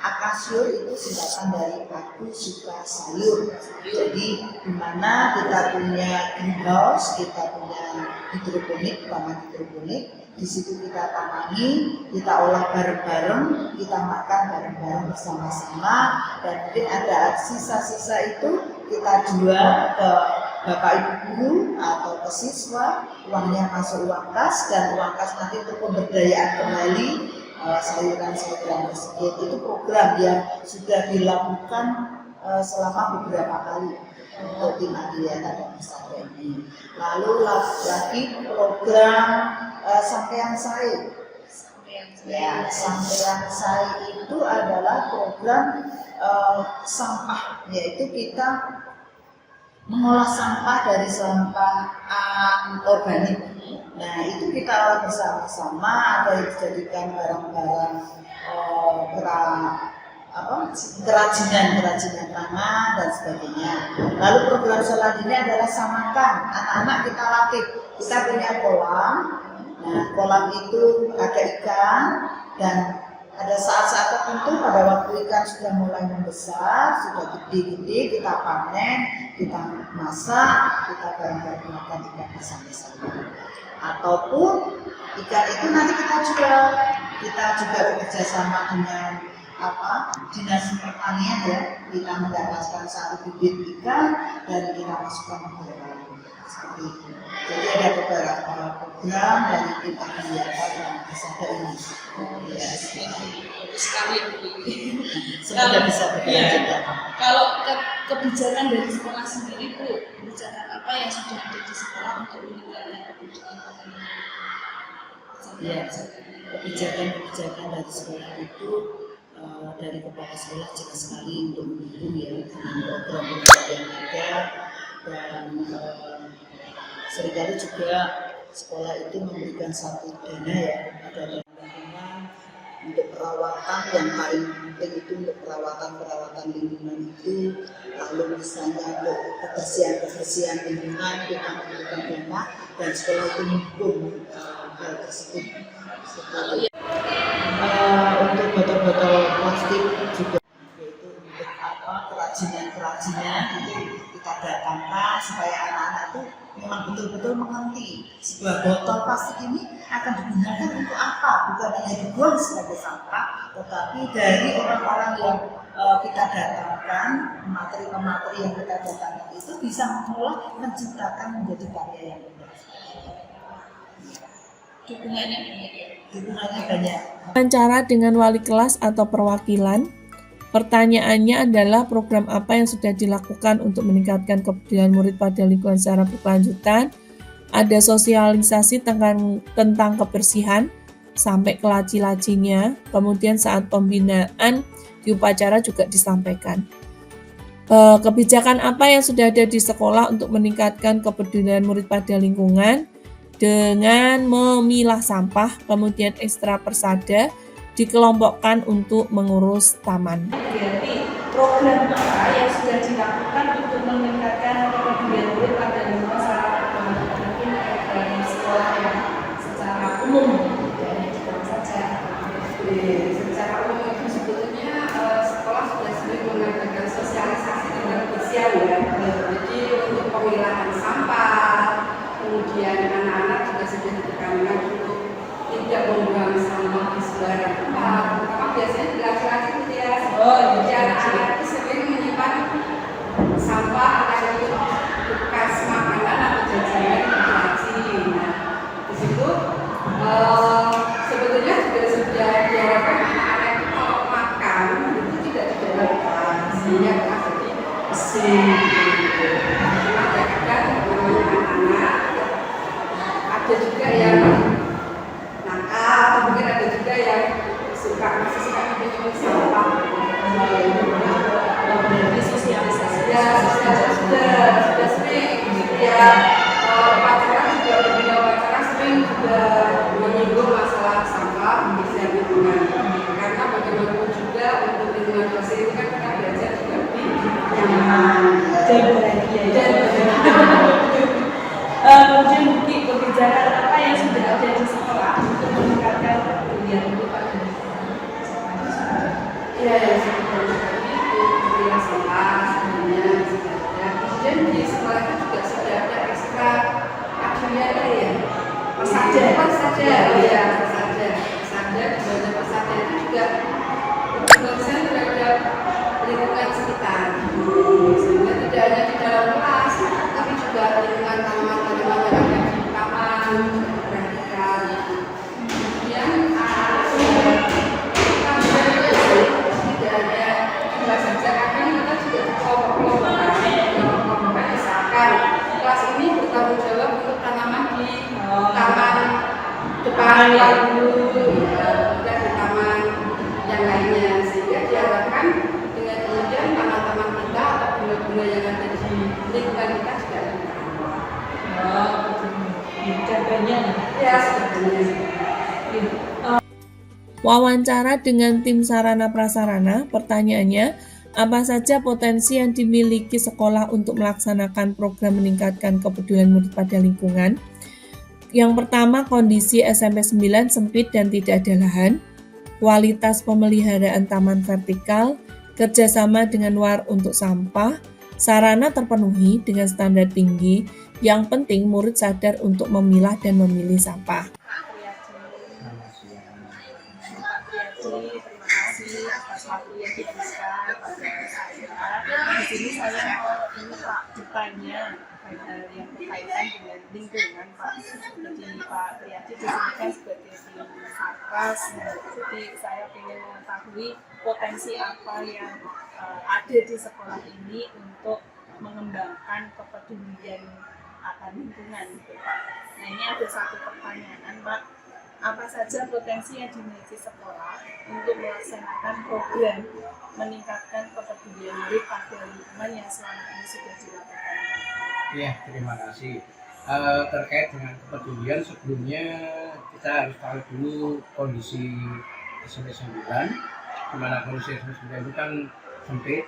Akasyur itu singkatan dari aku suka sayur. Jadi di mana kita punya greenhouse, kita punya hidroponik, taman hidroponik. Di situ kita tanami, kita olah bareng-bareng, kita makan bareng-bareng bersama-sama, dan mungkin ada sisa-sisa itu kita jual ke bapak ibu guru atau ke siswa, uangnya masuk uang kas, dan uang kas nanti untuk pemberdayaan kembali sayuran-sayuran tersebut. Itu program yang sudah dilakukan selama beberapa kali untuk tim adiwiyata dan pesada ini. Lalu lagi program Sampean Sae. Ya, Sampean Sae itu adalah program sampah, yaitu kita mengolah sampah dari sampah organik. Nah, itu kita olah bersama-sama, ada yang dijadikan barang-barang kerajinan tangan dan sebagainya. Lalu program selanjutnya adalah Samakan. Anak-anak kita latih. Kita punya kolam. Nah, kolam itu ada ikan dan Ada saat-saat tertentu pada waktu ikan sudah mulai membesar, sudah gede-gede, kita panen, kita masak, kita bareng-bareng makan ikan bersama-sama. Ataupun ikan itu nanti kita jual, kita juga bekerja sama dengan dinas pertanian ya, kita mendapatkan satu bibit ikan dan kita masukkan ke dalam seperti itu. Jadi ada beberapa program dari tim Agliata dan Kesada ini. Ya, Sekali semoga bisa berlanjut. Kalau kebijakan dari sekolah sendiri Bu, kebijakan apa yang sudah ada di sekolah untuk meningkatkan kebijakan petani? Ya, kebijakan dari sekolah itu dari kepala sekolah jelas sekali untuk mendukung ya dengan program-program yang ada, dan seringkali juga sekolah itu memberikan satu dana ya, ada dana lingkungan untuk perawatan, yang paling penting itu untuk perawatan lingkungan itu, lalu misalnya untuk kebersihan lingkungan kita memberikan dana dan sekolah itu mendukung hal tersebut. Untuk botol-botol plastik juga, yaitu untuk kerajinan itu kita datangkan supaya anak-anak itu memang betul-betul mengerti sebuah botol plastik ini akan digunakan untuk apa, bukan hanya dibuang sebagai sampah, tetapi dari orang-orang yang kita datangkan, materi-materi yang kita datangkan itu bisa mengolah, menciptakan menjadi karya yang indah. Dukungannya banyak. Wawancara dengan wali kelas atau perwakilan. Pertanyaannya adalah program apa yang sudah dilakukan untuk meningkatkan kepedulian murid pada lingkungan secara berkelanjutan. Ada sosialisasi tentang kebersihan sampai ke laci-lacinya. Kemudian saat pembinaan di upacara juga disampaikan. Kebijakan apa yang sudah ada di sekolah untuk meningkatkan kepedulian murid pada lingkungan? Dengan memilah sampah, kemudian ekstra persada dikelompokkan untuk mengurus taman. Berarti program apa yang sudah dilakukan untuk meningkatkan kepedulian murid pada lingkungan secara berkelanjutan, mungkin dari sekolah yang secara umum dan di dalam saja. Secara umum itu sebetulnya sekolah sudah sering mengadakan sosialisasi tentang kebersihan ya. Jadi untuk pemilahan sampah, kemudian anak-anak juga sudah ditekankan untuk tidak membuang sampah di sembarang tempat, terutama biasanya di laki-laki gitu ya. Jadi anak-anak itu sering menyimpan sampah entah itu bekas makanan atau jajanan di laci. Nah, di situ sebetulnya juga sudah diharapkan anak-anak itu kalau makan itu tidak dibiarkan, sehingga jadi bersih. Cuma kadang-kadang anak-anak ada juga yang nakal, atau mungkin ada juga yang masih suka menyimpan sampah. Berarti sosialisasi ya, sudah sering ya. Upacara juga berbeda, upacara sering juga menyinggung masalah sampah di lingkungan, karena bagaimanapun juga untuk lingkungan bersih itu kan kita belajar juga lebih nyaman dan bahagia. Kemudian mungkin kebijakan apa yang sudah ada di sekolah untuk meningkatkan kepedulian murid pada lingkungan? Ya, yang seperti tadi itu pemilah sampah sebenarnya sudah ada. Kemudian di sekolah itu juga sudah ada ekstra akhirnya ya, persada, ya persada di mana persada itu juga berkonsen terhadap lingkungan sekitar. Sehingga tidak hanya di dalam kelas, tapi juga lingkungan tanaman-tanaman yang ada di taman diperhatikan. Kemudian kita tidak hanya kita saja, kadang kita juga kelompok-kelompok misalkan kelas ini bertanggung jawab untuk tanaman di taman depan lalu dan di taman yang lainnya, sehingga diharapkan dengan kemudian taman-taman kita atau bunga-bunga yang ada di lingkungan kita juga Wawancara dengan tim sarana prasarana, pertanyaannya, apa saja potensi yang dimiliki sekolah untuk melaksanakan program meningkatkan kepedulian murid pada lingkungan? Yang pertama, kondisi SMP 9 sempit dan tidak ada lahan. kualitas pemeliharaan taman vertikal, kerjasama dengan luar untuk sampah, sarana terpenuhi dengan standar tinggi. Yang penting murid sadar untuk memilah dan memilih sampah. Terima kasih atas waktu yang diberikan pada saya. Di sini saya mau bertanya yang berkaitan dengan lingkungan, Pak. Jadi Pak Triadi di sini kan sebagai tim Satgas, jadi saya ingin mengetahui potensi apa yang ada di sekolah ini untuk mengembangkan kepedulian akan lingkungan, gitu, Pak. Nah, ini ada satu pertanyaan, Pak. Apa saja potensi yang dimiliki sekolah untuk melaksanakan program meningkatkan kepedulian murid pada lingkungan yang selama ini sudah dilakukan? Ya, terima kasih. Terkait dengan kepedulian, sebelumnya kita harus tahu dulu kondisi SMP 9, di mana kondisi SMP 9 itu kan sempit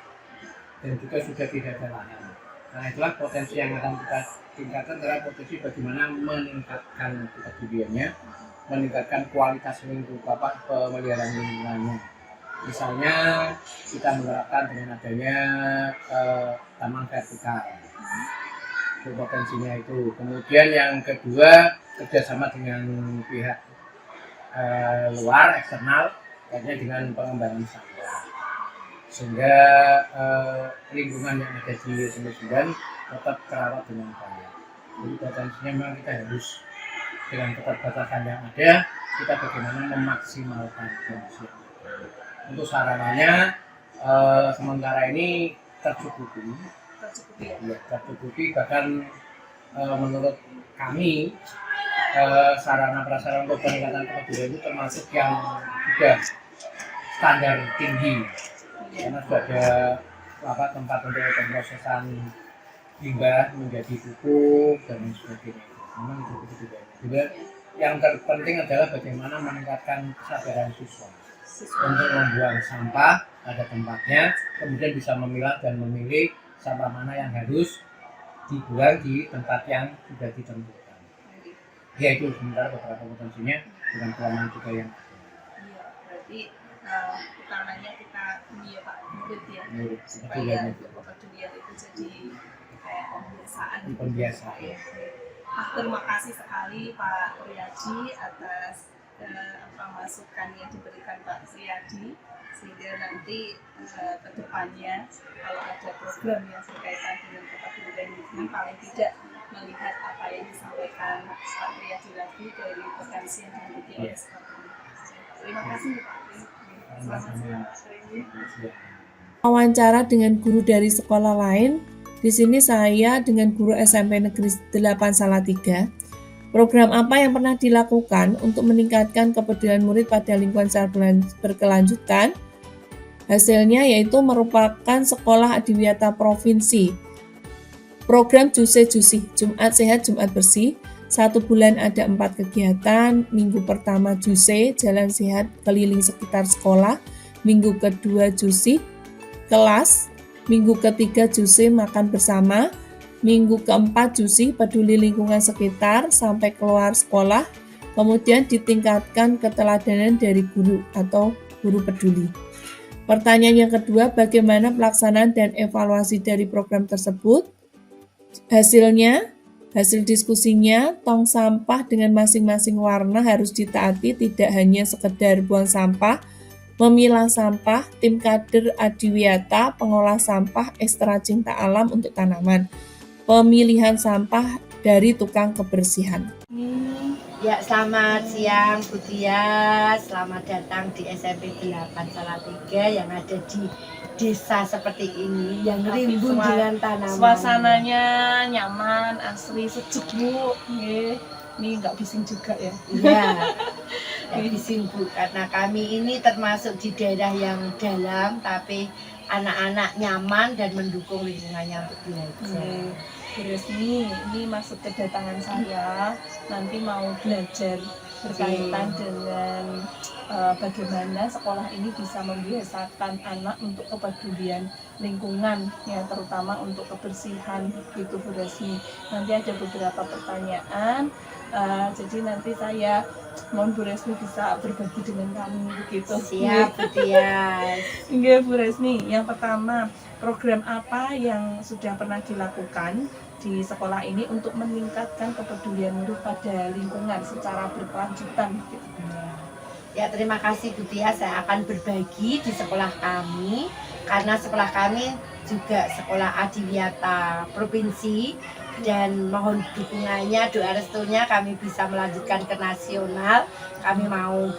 dan juga sudah tidak ada lahan. Nah, itulah potensi yang akan kita tingkatkan, adalah potensi bagaimana meningkatkan kepeduliannya, meningkatkan kualitas pemeliharaan lingkungannya. Misalnya kita menerapkan dengan adanya taman vertikal, itu potensinya itu. Kemudian yang kedua, kerjasama dengan pihak luar eksternal, kaitannya dengan pengembangan sampah, sehingga lingkungan yang ada di SMP 9 tetap terawat dengan baik. Jadi potensinya memang kita harus dengan keterbatasan yang ada, kita bagaimana memaksimalkan potensi. Untuk sarananya sementara ini tercukupi, bahkan menurut kami sarana prasarana untuk peningkatan kepedulian itu termasuk yang sudah standar tinggi, karena sudah ada tempat untuk pemrosesan limbah menjadi pupuk dan sebagainya. Memang itu juga. Juga yang terpenting adalah bagaimana meningkatkan kesadaran siswa untuk membuang sampah pada tempatnya, kemudian bisa memilah dan memilih sampah mana yang harus dibuang di tempat yang sudah ditentukan. Ya, itu sementara beberapa potensinya dengan kelemahan juga yang ada. Iya, berarti utamanya kita ini ya Pak, murid ya, Supaya kepedulian itu jadi kayak pembiasaan. Ya. Terima kasih sekali Pak Triadi atas masukan yang diberikan Pak Triadi, sehingga nanti ke depannya kalau ada program yang berkaitan dengan kepedulian lingkungan, paling tidak melihat apa yang disampaikan Pak Triadi lagi dari potensi yang dimiliki oleh sekolah ini. Terima kasih Pak. Selamat sore. Wawancara dengan guru dari sekolah lain. Di sini saya dengan guru SMP Negeri 8 Salatiga. Program apa yang pernah dilakukan untuk meningkatkan kepedulian murid pada lingkungan secara berkelanjutan? Hasilnya yaitu merupakan sekolah adiwiyata provinsi. Program Juse Jusi, Jumat Sehat, Jumat Bersih. 1 bulan ada 4 kegiatan. Minggu pertama Juse, jalan sehat keliling sekitar sekolah. Minggu kedua Jusi, kelas. Minggu ketiga Jusi, makan bersama. Minggu keempat Jusi, peduli lingkungan sekitar sampai keluar sekolah. Kemudian ditingkatkan keteladanan dari guru atau guru peduli. Pertanyaan yang kedua, bagaimana pelaksanaan dan evaluasi dari program tersebut? Hasil diskusinya, tong sampah dengan masing-masing warna harus ditaati, tidak hanya sekedar buang sampah, memilah sampah, tim kader adiwiyata, pengolah sampah, ekstra cinta alam untuk tanaman, pemilihan sampah dari tukang kebersihan. Ya, selamat siang Bu Tia, selamat datang di SMP 8 Salatiga yang ada di desa seperti ini yang rimbun dengan tanaman. Suasananya nyaman, asri, sejuk Bu. Ini nggak bising juga ya? Iya, nggak bising Bu, karena kami ini termasuk di daerah yang dalam, tapi anak-anak nyaman dan mendukung lingkungannya untuk belajar. Terus ini maksud kedatangan saya nanti mau belajar berkaitan dengan bagaimana sekolah ini bisa membiasakan anak untuk kepedulian lingkungan, ya terutama untuk kebersihan gitu Bu Resmi. Nanti ada beberapa pertanyaan, jadi nanti saya mohon Bu Resmi bisa berbagi dengan kami begitu. Siap, Bu Tias. Enggak Bu Resmi, yang pertama program apa yang sudah pernah dilakukan di sekolah ini untuk meningkatkan kepedulian guru pada lingkungan secara berkelanjutan gitu. Ya, terima kasih Bu Tia, saya akan berbagi di sekolah kami karena sekolah kami juga sekolah adiwiyata provinsi dan mohon dukungannya, doa restunya kami bisa melanjutkan ke nasional. Kami mau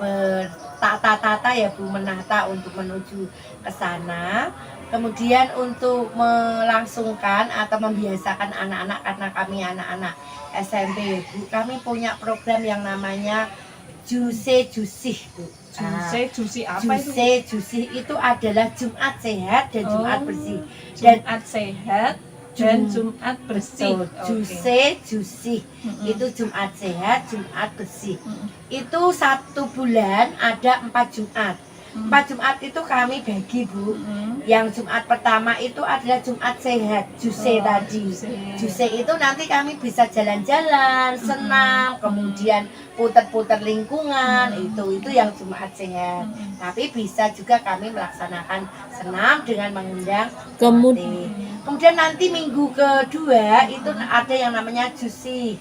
bertata-tata ya Bu, menata untuk menuju ke sana. Kemudian untuk melangsungkan atau membiasakan anak-anak, karena kami anak-anak SMP Bu, kami punya program yang namanya Juse Jusih Bu. Jusi apa itu? Juse Jusih itu adalah Jumat sehat dan Jumat bersih. Jumat sehat dan Jumat bersih. Juse Jusih itu Jumat sehat, Jumat bersih. Itu 1 bulan ada 4 Jumat. 4 Jumat itu kami bagi Bu. Yang Jumat pertama itu adalah Jumat sehat, Juse tadi. Juse itu nanti kami bisa jalan-jalan, senam, kemudian putar-putar lingkungan, itu yang Jumat sehat. Tapi bisa juga kami melaksanakan senam dengan mengundang kemudian nanti minggu kedua itu ada yang namanya Jusi.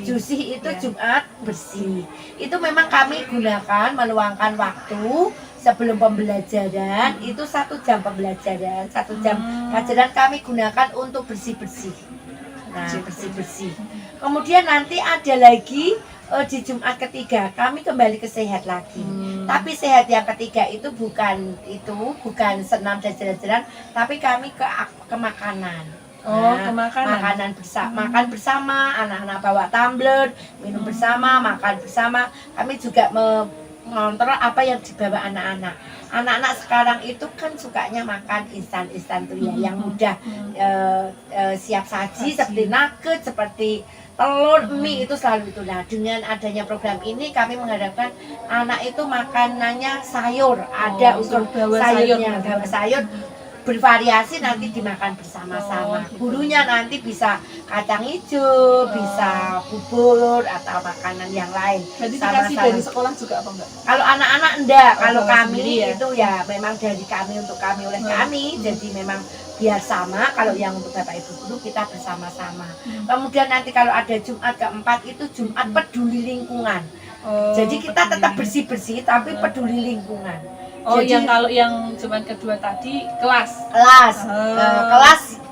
Jusi itu Jumat bersih. Itu memang kami gunakan meluangkan waktu sebelum pembelajaran, itu 1 jam pembelajaran, 1 jam pelajaran kami gunakan untuk bersih-bersih. Nah, bersih-bersih. Kemudian nanti ada lagi di Jumat ketiga kami kembali ke sehat lagi. Tapi sehat yang ketiga itu bukan senam dan jalan-jalan, tapi kami ke makanan. Ke makanan. Makan bersama, anak-anak bawa tumbler, minum bersama, makan bersama. Kami juga mengontrol apa yang dibawa anak-anak. Anak-anak sekarang itu kan sukanya makan instan-instan tuh ya, yang mudah siap saji seperti nugget, seperti telur, mie, itu selalu itu. Nah, dengan adanya program ini kami mengharapkan anak itu makanannya sayur, ada unsur sayurnya, bawa sayur bervariasi nanti dimakan bersama-sama. Gurunya nanti bisa kacang hijau, bisa bubur atau makanan yang lain. Jadi dikasih dari sekolah juga apa enggak? Kalau anak-anak enggak, kalau kami ya? itu ya memang dari kami untuk kami oleh kami. Jadi memang biar sama, kalau yang untuk Bapak Ibu guru kita bersama-sama. Kemudian nanti kalau ada Jumat keempat itu Jumat peduli lingkungan. Jadi kita tetap bersih-bersih tapi peduli lingkungan. Jadi, kalau yang Jumat kedua tadi kelas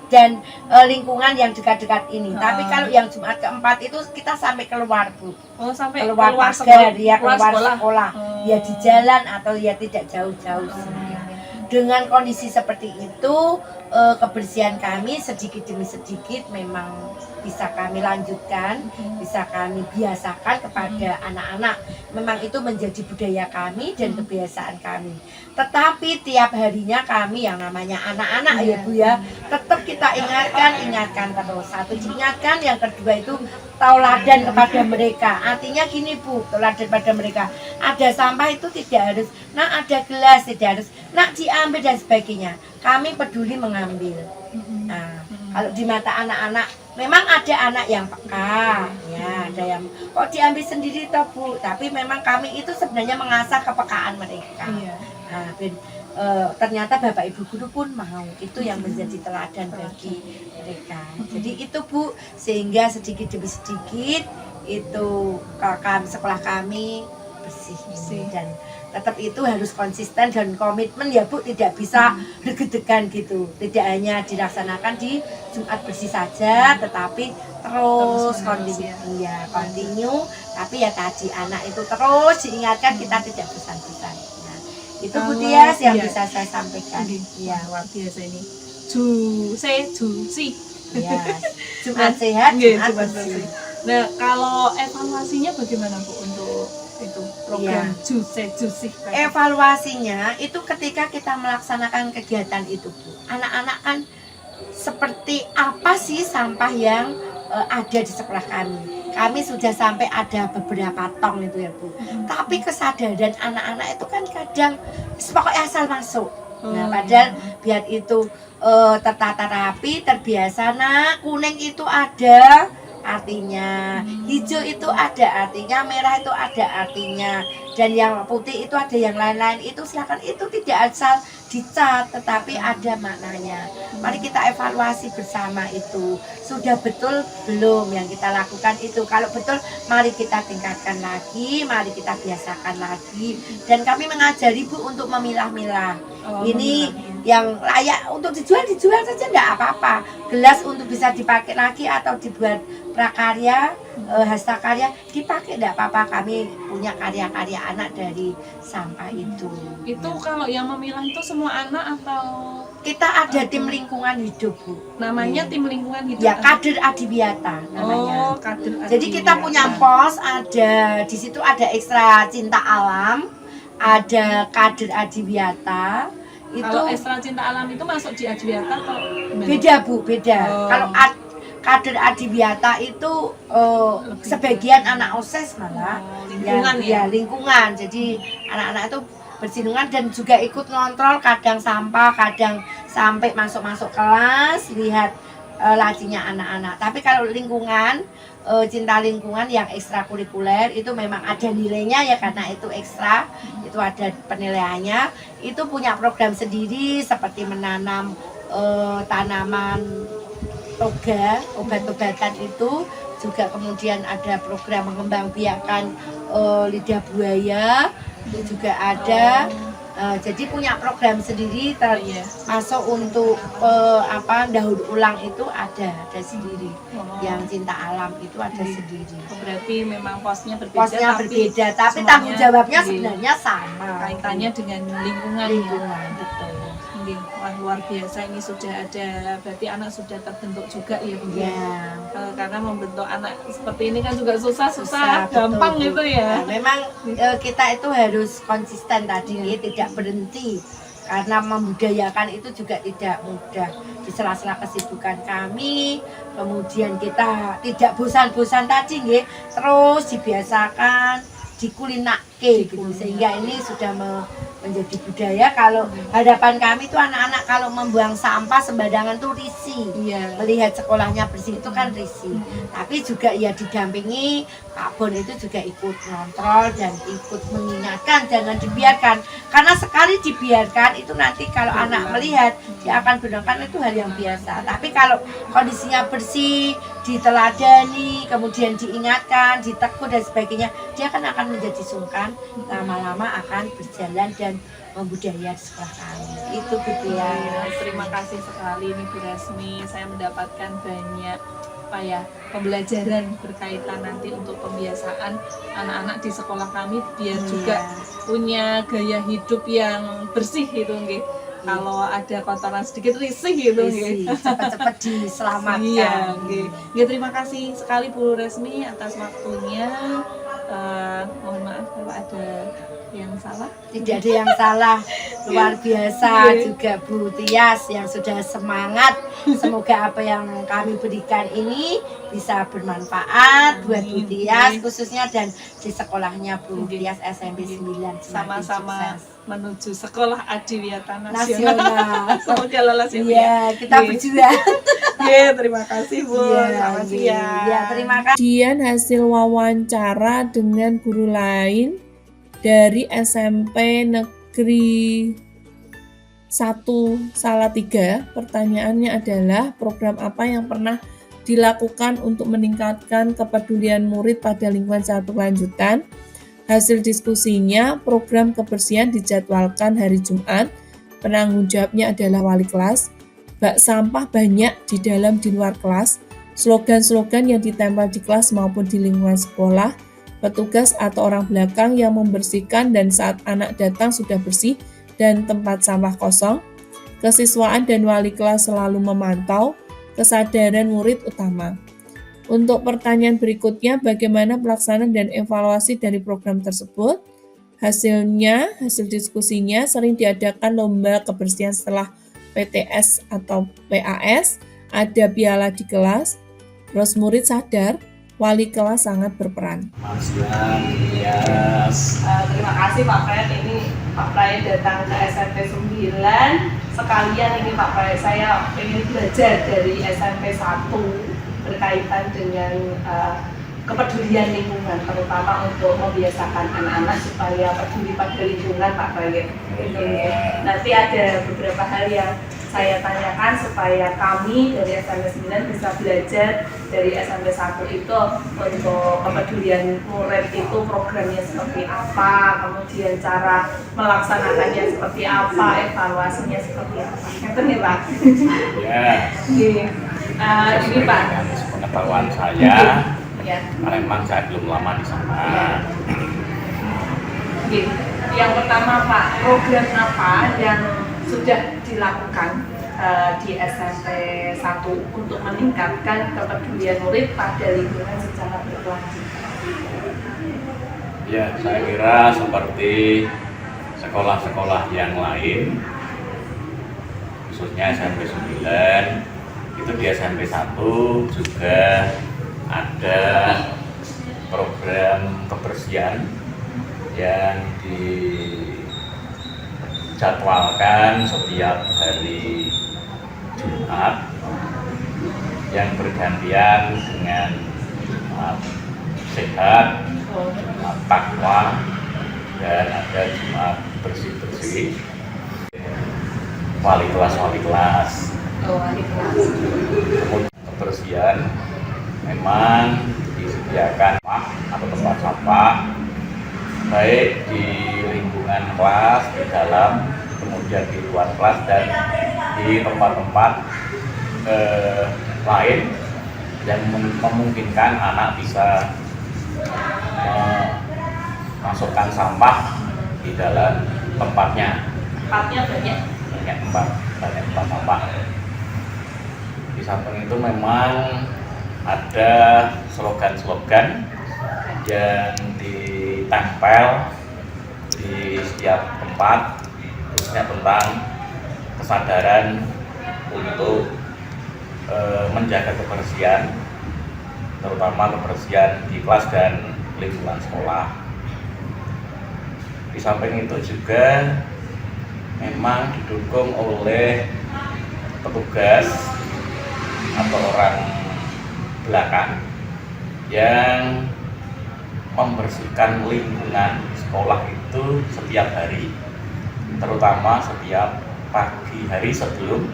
dan lingkungan yang dekat-dekat ini. Tapi kalau yang Jumat keempat itu kita sampai keluar Bu. Sampai keluar pagar, ya keluar sekolah. Ya di jalan atau ya tidak jauh-jauh. Dengan kondisi seperti itu, kebersihan kami sedikit demi sedikit memang bisa kami lanjutkan, bisa kami biasakan kepada anak-anak. Memang itu menjadi budaya kami dan kebiasaan kami. Tetapi tiap harinya kami yang namanya anak-anak ya Bu ya, tetap kita ingatkan terus. Satu diingatkan, yang kedua itu tauladan kepada mereka. Artinya gini Bu, tauladan pada mereka. Ada sampah itu tidak harus, ada gelas tidak harus, diambil dan sebagainya. Kami peduli mengambil. Nah, kalau di mata anak-anak, memang ada anak yang peka, ya ada yang kok diambil sendiri toh Bu. Tapi memang kami itu sebenarnya mengasah kepekaan mereka. Nah, ternyata Bapak Ibu guru pun mau, itu yang menjadi teladan bagi mereka. Jadi itu Bu, sehingga sedikit demi sedikit itu sekolah kami bersih. Dan tetap itu harus konsisten dan komitmen ya Bu, tidak bisa deg-degan gitu. Tidak hanya dilaksanakan di Jumat bersih saja, tetapi terus continue. Tapi ya tadi anak itu terus diingatkan, kita tidak bosan-bosan. Nah, itu Bu Tias yang bisa saya sampaikan. Ya, luar biasa ini. Jusi. Ya, Jumat sehat, Jumat bersih. Nah, kalau evaluasinya bagaimana Bu untuk itu program Jusi? Evaluasinya itu ketika kita melaksanakan kegiatan itu Bu, anak-anak kan seperti apa sih sampah yang ada di sekolah kami. kami sudah sampai ada beberapa tong itu ya Bu. Tapi kesadaran anak-anak itu kan kadang pokoknya asal masuk. Nah padahal biar itu tertata rapi, terbiasa. Nah kuning itu ada artinya, hijau itu ada artinya, merah itu ada artinya, dan yang putih itu ada yang lain-lain. Itu silakan, itu tidak asal dicat tetapi ada maknanya. Mari kita evaluasi bersama itu sudah betul belum yang kita lakukan itu. Kalau betul mari kita tingkatkan lagi, mari kita biasakan lagi, dan kami mengajari Bu untuk memilah-milah. Ini yang layak untuk dijual saja enggak apa-apa. Gelas untuk bisa dipakai lagi atau dibuat prakarya, hastakarya dipakai enggak apa-apa. Kami punya karya-karya anak dari sampah itu. Itu kalau yang memilah itu semua anak atau Kita ada tim lingkungan hidup Bu. namanya tim lingkungan hidup? Ya kader adiwiyata namanya. Oh, kader Jadi kita punya pos, ada di situ ada ekstra cinta alam, ada kader adiwiyata. Itu Kalau ekstra cinta alam itu masuk di Adiwiyata atau gimana? beda Bu, beda. Oh. Kalau kader adiwiyata itu sebagian anak OSES malah lingkungan ya lingkungan. Jadi anak-anak itu bersinggungan dan juga ikut ngontrol, kadang sampah, kadang sampai masuk kelas lihat lacinya anak-anak. Tapi kalau lingkungan, cinta lingkungan yang ekstrakurikuler itu memang ada nilainya ya, karena itu ekstra, itu ada penilaiannya. Itu punya program sendiri seperti menanam tanaman toga, obat-obatan itu juga, kemudian ada program mengembangbiakan lidah buaya itu juga ada. Jadi punya program sendiri termasuk untuk daur ulang itu ada sendiri. Yang cinta alam itu ada sendiri. Berarti memang posnya berbeda, Posnya berbeda, tapi semuanya tanggung jawabnya di- sebenarnya sama. kaitannya dengan lingkungan. Lingkungan. Ya. Betul. Wah, luar biasa, ini sudah ada, berarti anak sudah terbentuk juga ya Bu. Ya. Karena membentuk anak seperti ini kan juga susah, Susah, gampang betul, Bu. gitu ya. Nah, memang kita itu harus konsisten tadi, tidak berhenti, karena membudayakan itu juga tidak mudah. Di sela-sela kesibukan kami, kemudian kita tidak bosan-bosan tadi, nggih, terus dibiasakan, dikulinake gitu, sehingga ini sudah menjadi budaya. Kalau hadapan kami tuh anak-anak kalau membuang sampah sembarangan tuh risih. Iya. Melihat sekolahnya bersih itu kan risih. Tapi juga ya didampingi Pak Bon itu juga ikut ngontrol dan ikut mengingatkan jangan dibiarkan. Karena sekali dibiarkan itu nanti kalau anak melihat dia akan benar-benar itu hal yang biasa. Tapi kalau kondisinya bersih, diteladani, kemudian diingatkan, ditegur dan sebagainya, dia kan akan menjadi sungkan, lama-lama akan berjalan dan membudaya di sekolah kami. Itu gitu ya. Terima kasih sekali nih Bu Rasmi. Saya mendapatkan banyak pembelajaran berkaitan nanti untuk pembiasaan anak-anak di sekolah kami biar juga punya gaya hidup yang bersih gitu nggih. Kalau ada kotoran sedikit risih gitu nggih. Cepat-cepat diselamatkan. Iya, nggih. Nggih, terima kasih sekali Bu Rasmi atas waktunya. Mohon maaf kalau ada yang salah. Tidak ada yang salah, luar biasa juga Bu Tias yang sudah semangat. Semoga apa yang kami berikan ini bisa bermanfaat buat Bu Tias khususnya dan di sekolahnya Bu Tias SMP 9. Sama-sama menuju sekolah adiwiyata nasional. nasional. Semoga lolos ya Bu. Iya, kita berjuang. Iya, terima kasih Bu. Iya, Selamat siang. iya, terima kasih. Kemudian hasil wawancara dengan guru lain dari SMP Negeri 1 Salatiga. Pertanyaannya adalah program apa yang pernah dilakukan untuk meningkatkan kepedulian murid pada lingkungan sehat berkelanjutan. Hasil diskusinya, program kebersihan dijadwalkan hari Jumat. Penanggung jawabnya adalah wali kelas. Bak sampah banyak di dalam di luar kelas. Slogan-slogan yang ditempel di kelas maupun di lingkungan sekolah. Petugas atau orang belakang yang membersihkan dan saat anak datang sudah bersih dan tempat sampah kosong. Kesiswaan dan wali kelas selalu memantau. Kesadaran murid utama. Untuk pertanyaan berikutnya, bagaimana pelaksanaan dan evaluasi dari program tersebut? Hasil diskusinya sering diadakan lomba kebersihan setelah PTS atau PAS, ada piala di kelas, terus murid sadar wali kelas sangat berperan. Terima kasih Pak Fred, ini Pak Fred datang ke SMP 9 sekalian ini Pak Fred, saya ingin belajar dari SMP 1 berkaitan dengan kepedulian lingkungan, terutama untuk membiasakan anak-anak supaya peduli pada lingkungan Pak Fred. Nanti ada beberapa hal yang saya tanyakan supaya kami dari SMP 9 bisa belajar dari SMP 1 itu untuk kepedulian murid itu programnya seperti apa, kemudian cara melaksanakannya seperti apa, evaluasinya seperti apa. Itu nih Pak. Ya. Ini Pak. Pengetahuan saya, Ya. karena memang saya belum lama di sana. Yang pertama Pak, program apa yang sudah dilakukan di SMP 1 untuk meningkatkan kepedulian murid pada lingkungan secara berkelanjutan? Ya, saya kira seperti sekolah-sekolah yang lain, khususnya SMP 9, itu di SMP 1 juga ada program kebersihan yang dijadwalkan setiap hari Jumat yang bergantian dengan Jumat sehat, Jumat takwa, dan ada Jumat bersih-bersih. Wali kelas kebersihan memang disediakan atau tempat sampah baik di lingkungan kelas, di dalam, kemudian di luar kelas, dan di tempat-tempat lain yang memungkinkan anak bisa memasukkan sampah di dalam tempatnya. Banyak tempat sampah. Di samping itu memang ada slogan-slogan yang ditempel di setiap tempat, khususnya tentang kesadaran untuk menjaga kebersihan, terutama kebersihan di kelas dan lingkungan sekolah. Di samping itu juga memang didukung oleh petugas atau orang belakang yang membersihkan lingkungan sekolah itu setiap hari, terutama setiap pagi hari sebelum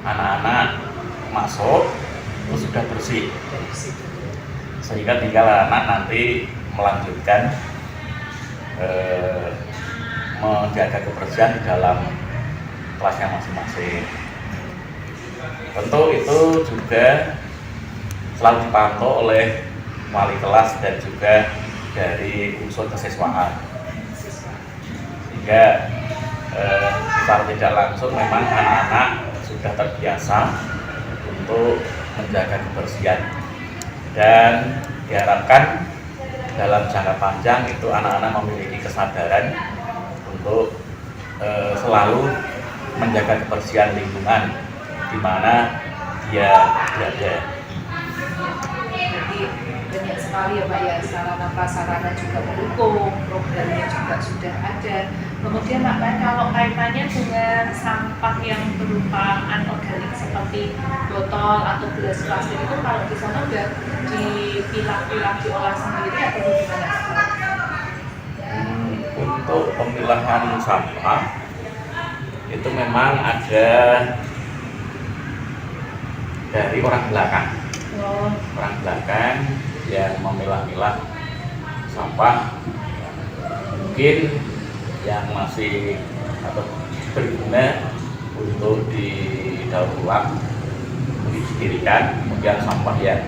anak-anak masuk itu sudah bersih, sehingga tinggal anak nanti melanjutkan menjaga kebersihan di dalam kelasnya masing-masing. Tentu itu juga selalu dipantau oleh wali kelas dan juga dari unsur kesiswaan, sehingga secara tidak langsung memang anak-anak sudah terbiasa untuk menjaga kebersihan, dan diharapkan dalam jangka panjang itu anak-anak memiliki kesadaran untuk selalu menjaga kebersihan lingkungan di mana dia berada. Jadi banyak sekali ya Pak ya, sarana prasarana juga mendukung, programnya juga sudah ada. Kemudian Pak, kalau kaitannya dengan sampah yang berupa anorganik seperti botol atau gelas plastik itu, kalau di sana udah dipilah-pilah, diolah sendiri atau bagaimana? Untuk pemilahan sampah itu memang ada dari orang belakang. Orang belakang yang memilah-milah sampah, mungkin yang masih atau berguna untuk didaur ulang, didirikan, kemudian sampah yang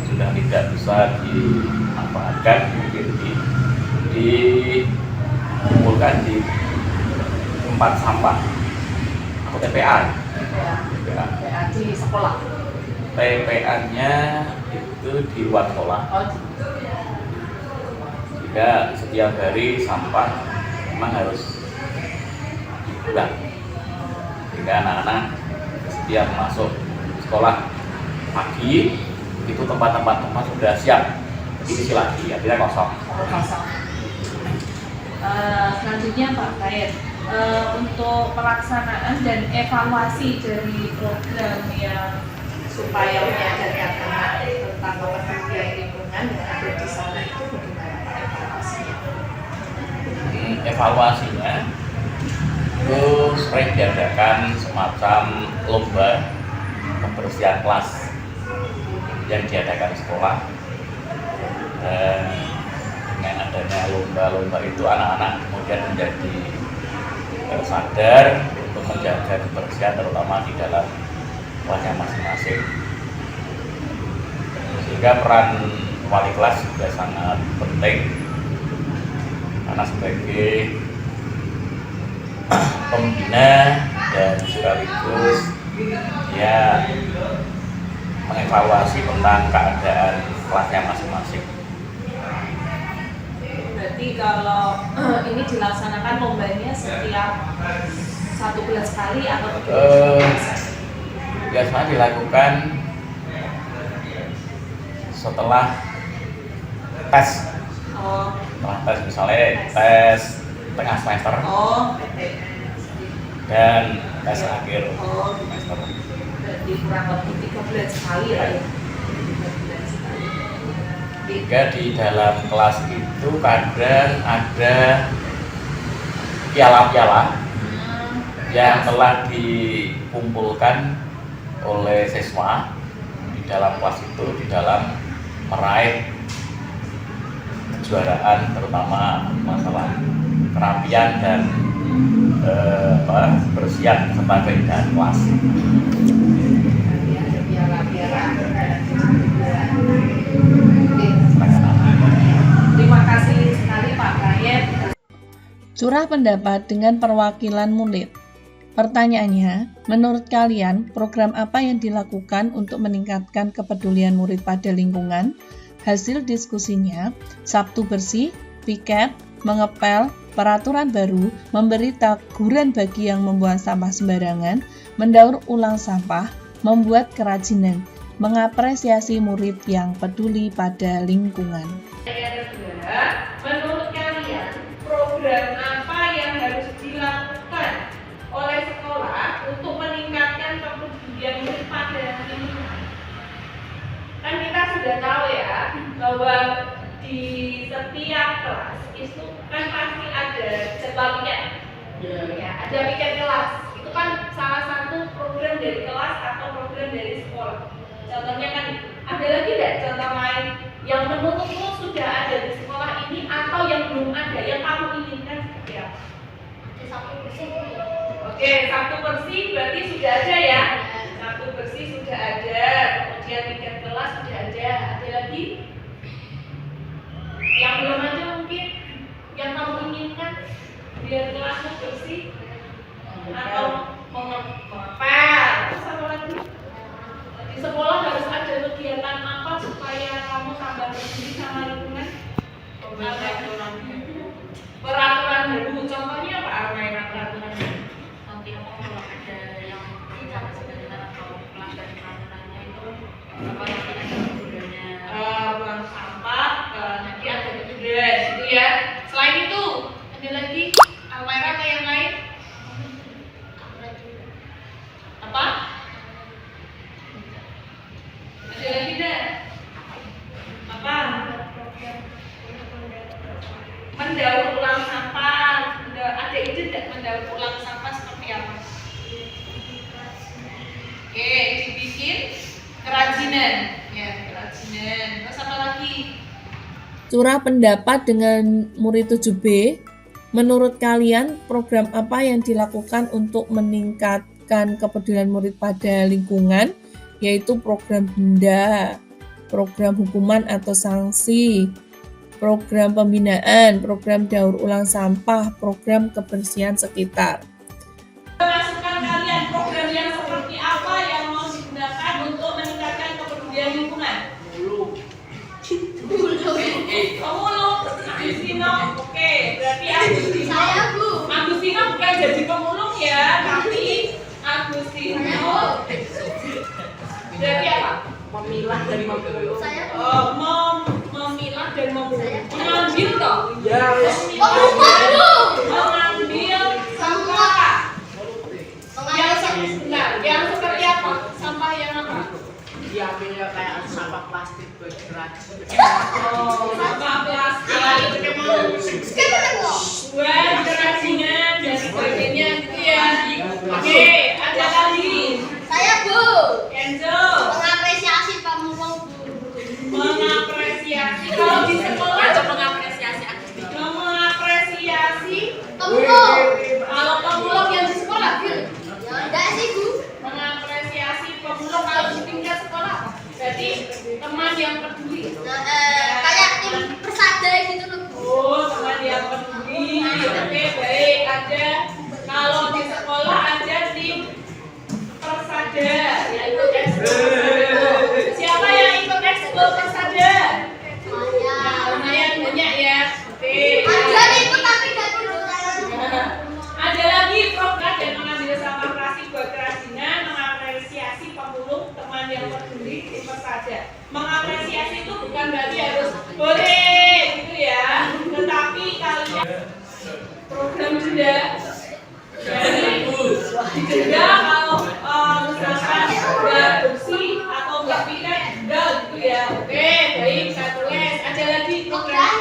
sudah tidak bisa dimanfaatkan mungkin dikumpulkan di tempat sampah atau TPA. TPA di sekolah. TPA-nya itu di luar sekolah. Jika setiap hari sampah memang harus dibuang, sehingga anak-anak setiap masuk sekolah pagi itu tempat-tempat sudah siap diisi lagi, artinya kosong. kosong. Selanjutnya Pak Kait, untuk pelaksanaan dan evaluasi dari program yang supaya menyadarkan anak tentang kepedulian lingkungan yang ada di sana itu bagaimana Pak evaluasinya? Evaluasinya itu sering diadakan semacam lomba kebersihan kelas yang diadakan sekolah, dan dengan adanya lomba-lomba itu anak-anak kemudian menjadi sadar untuk menjaga kebersihan terutama di dalam kelasnya masing-masing, sehingga peran wali kelas juga sangat penting karena sebagai pembina dan sekaligus dia mengevaluasi tentang keadaan kelasnya masing-masing. Berarti kalau ini dilaksanakan lombanya setiap 1 bulan sekali atau biasanya dilakukan setelah tes. Setelah tes, misalnya tes tengah semester dan tes akhir semester. Berarti kurang lebih 3 bulan sekali lah ya. Jika di dalam kelas itu kadang ada piala-piala yang telah dikumpulkan oleh siswa di dalam kelas itu, di dalam meraih kejuaraan terutama masalah kerapian dan kebersihan serta keindahan kelas. Terima kasih sekali Pak Kayet. Curah pendapat dengan perwakilan murid. Pertanyaannya, menurut kalian program apa yang dilakukan untuk meningkatkan kepedulian murid pada lingkungan? Hasil diskusinya, Sabtu bersih, piket, mengepel, peraturan baru, memberi teguran bagi yang membuang sampah sembarangan, mendaur ulang sampah, membuat kerajinan, mengapresiasi murid yang peduli pada lingkungan. Yang kedua, menurut kalian program apa yang harus dilakukan oleh sekolah untuk meningkatkan kepedulian murid pada lingkungan? Kan kita sudah tahu ya bahwa di setiap kelas itu kan pasti ada jadwal piket, ya, ada piket kelas. Itu kan salah satu program dari kelas atau program dari sekolah. Contohnya kan ada lagi tidak contoh lain yang menurutmu sudah ada di sekolah ini atau yang belum ada yang kamu inginkan seperti apa? Sabtu bersih. Oke, Sabtu bersih berarti sudah ada ya. Sabtu bersih sudah ada, kemudian piket kelas sudah ada. Ada lagi? Yang belum ada mungkin yang kamu inginkan biar kelasmu bersih atau mengepel. Terus apa lagi? Di sekolah harus ada kegiatan apa supaya kamu tambah peduli sama lingkungan? Peraturan baru. Contohnya apa? Peraturan baru. Nanti kalau ada yang tidak sebenarnya atau melanggar peraturannya itu apa nanti ada tegurannya. Buang sampah, nanti ada teguran gitu ya. Selain itu, ada lagi Almaira atau yang lain? Apa? Ada lagi tidak? Apa? Mendaur ulang sampah. Ada ide tidak mendaur ulang sampah seperti apa? Oke, dibikin kerajinan. Ya, kerajinan. Terus apa lagi? Curah pendapat dengan murid 7B. Menurut kalian, program apa yang dilakukan untuk meningkatkan kepedulian murid pada lingkungan? Yaitu program denda, program hukuman atau sanksi, program pembinaan, program daur ulang sampah, program kebersihan sekitar. Masukan kalian program yang seperti apa yang mau digunakan untuk meningkatkan kepedulian lingkungan? Pemulung. Agustino. Oke, berarti Agustino. Agustino bukan jadi pemulung ya, tapi Agustino. Berarti apa? Memilah dan memulung. Memilah memilah dan mengambil toh. Ya, Mengambil sampah. Yang seperti apa? Sampah yang apa? Diambilnya kayak sampah plastik buat kerajinan. Oh, sampah plastik. Buat kerajinan dan sebagainya gitu ya. Oke, ada lagi. Saya Bu, Kenzo. mengapresiasi pemulung Bu. Mengapresiasi kalau di sekolah Mengapresiasi mengapresiasi pemulung. kalau pemulung yang di sekolah gitu. Ya enggak sih Bu. Mengapresiasi pemulung kalau di tingkat sekolah berarti teman yang peduli. Nah, kayak tim persada gitu loh Bu. Oh, teman yang peduli. Oke, baik. Ada kalau di sekolah ada tim persada, yaitu ekskul persada. Siapa yang ikut ekskul persada? Nah, lumayan banyak ya. Oke. Ada itu tapi gak dulu. Ada lagi program dan mengambil sampah plastik buat kerajinan, mengapresiasi pemulung, teman yang peduli, tim persada. Mengapresiasi itu bukan berarti harus boleh gitu ya, tetapi kalian program jeda dari jeda kalau misalkan nggak bersih atau nggak pindah jeda gitu ya. Oke, baik, saya tulis. Ada lagi program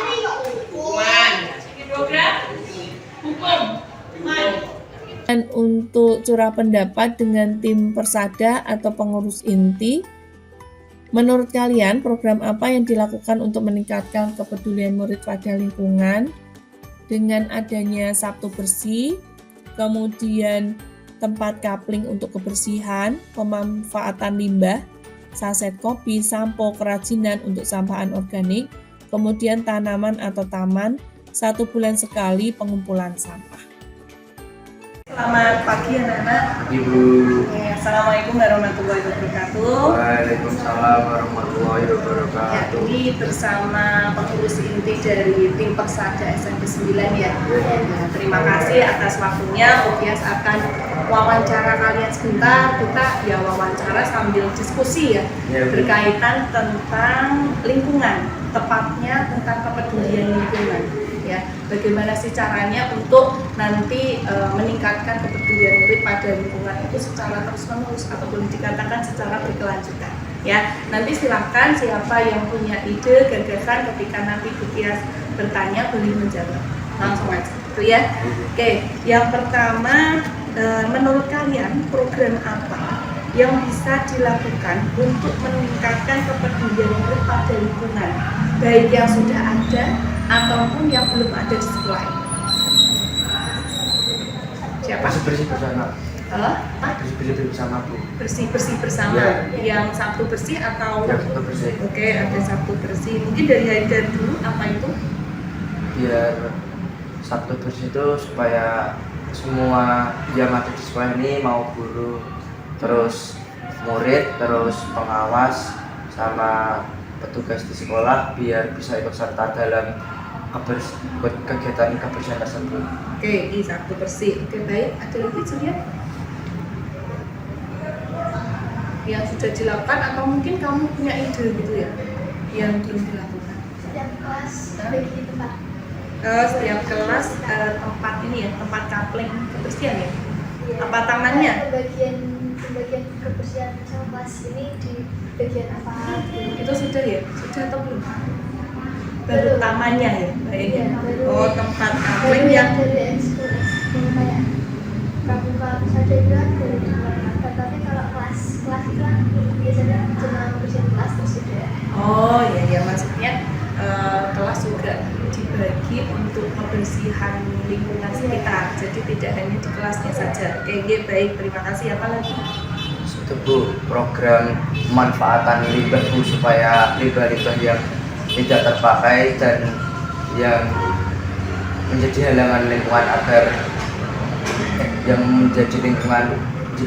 hukum. Dan untuk curah pendapat dengan tim persada atau pengurus inti, menurut kalian program apa yang dilakukan untuk meningkatkan kepedulian murid pada lingkungan dengan adanya Sabtu Bersih, kemudian tempat kapling untuk kebersihan, pemanfaatan limbah, saset kopi, sampo, kerajinan untuk sampah anorganik, kemudian tanaman atau taman, 1 bulan sekali pengumpulan sampah. Selamat pagi anak-anak. Ibu. Assalamualaikum warahmatullahi wabarakatuh. Waalaikumsalam warahmatullahi Ya, wabarakatuh. ini bersama pengurus inti dari tim Persada SMP 9 ya. Nah, terima kasih atas waktunya. Ovias akan wawancara kalian sebentar. Kita ya wawancara sambil diskusi ya, berkaitan tentang lingkungan, tepatnya tentang kepedulian lingkungan. Ya, bagaimana sih caranya untuk nanti meningkatkan kepedulian murid pada lingkungan itu secara terus-menerus ataupun dikatakan secara berkelanjutan. Ya, nanti silakan siapa yang punya ide, gagasan ketika nanti Bukias bertanya boleh menjawab langsung aja, gitu ya. Oke, yang pertama, menurut kalian program apa yang bisa dilakukan untuk meningkatkan kepedulian murid pada lingkungan, baik yang sudah ada ataupun yang belum ada di sekolah ini? Siapa? Bersih bersama. Hah? Bersih bersama Bu. Bersih bersama. Ya. Yang Sabtu bersih atau? Yang Sabtu bersih. Oke, ada Sabtu bersih. Mungkin dari dulu apa itu? Biar Sabtu bersih itu supaya semua yang ada di sekolah ini, mau guru, terus murid, terus pengawas, sama petugas di sekolah biar bisa ikut serta dalam kegiatan kebersihan tersebut. Oke, ini Sabtu bersih. Oke, baik. Ada lagi Julia? Yang sudah dilakukan atau mungkin kamu punya ide gitu ya yang belum dilakukan? Setiap kelas bagi tempat. Setiap kelas tempat ini ya, tempat kapling kebersihan ya. Apa tamannya? Pembagian kebersihan sama kelas ini di bagian apa? Itu sudah ya? Sudah atau belum? Baru tamannya ya, baik ya. Oh, tempat kapling yang dari ekskul kayak pramuka persada itu kan dari keluarga. Tapi kalau kelas itu kan biasanya cuma kebersihan kelas terus sudah. Oh ya maksudnya kelas juga dibagi untuk kebersihan lingkungan sekitar, jadi tidak hanya di kelasnya saja. Oke, baik, terima kasih. Apa lagi? Itu Bu, program pemanfaatan limbah Bu, supaya limbah-limbah yang tidak terpakai dan yang menjadi halangan lingkungan agar yang menjadi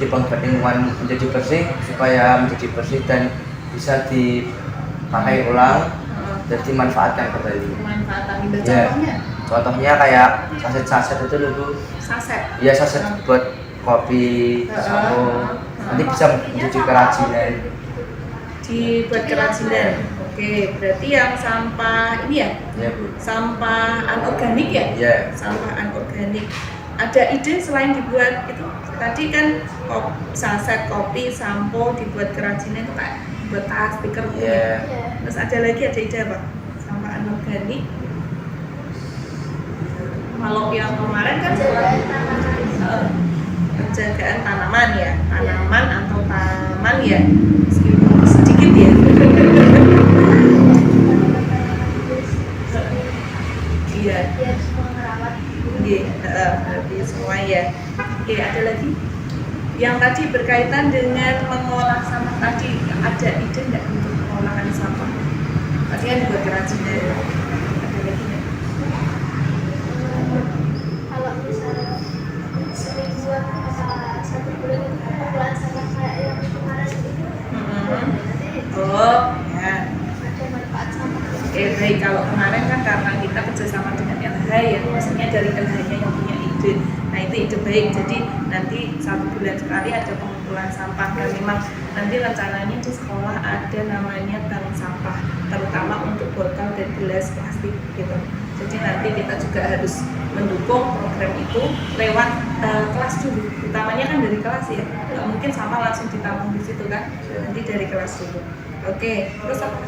penggerak lingkungan menjadi bersih, supaya menjadi bersih dan bisa dipakai ulang dan dimanfaatkan kembali. Pemanfaatan limbah, Ya. contohnya? Contohnya kayak saset-saset itu loh Bu. Saset. Ya, saset buat kopi, sampo, nanti bisa menjadi kerajinan. Dibuat kerajinan. Oke, berarti yang sampah ini ya? Ya Bu. Sampah anorganik ya? Ya. Sampah anorganik. Ada ide selain dibuat itu tadi kan saset kopi, sampo dibuat kerajinan itu kayak buat tas, stiker gitu. Iya. Terus ada ide apa? Sampah anorganik. Kalau yang kemarin kan penjagaan tanaman ya, tanaman atau taman ya, meskipun sedikit ya. Iya. Berarti semua ya. Oke, ada lagi yang tadi berkaitan dengan mengolah sampah tadi, ada ide nggak untuk pengolahan sampah? Tadi kan buat kerajinan. Ada lagi nggak? Kalau misalnya semingguan atau 1 bulan itu pengolahan sampah kayak yang kemarin itu, Oh, ya. ada manfaat sampah. Baik, kalau kemarin kan karena kita kerjasama dengan LH ya, maksudnya dari LH-nya yang punya ide. Nah itu ide baik, jadi nanti 1 bulan sekali ada pengumpulan sampah. Dan memang nanti rencananya di sekolah ada namanya bank sampah, terutama untuk botol dan gelas plastik gitu. Jadi nanti kita juga harus mendukung program itu lewat kelas dulu, utamanya kan dari kelas ya. Nggak mungkin sampah langsung ditampung di situ kan, nanti dari kelas dulu. Oke, terus apa?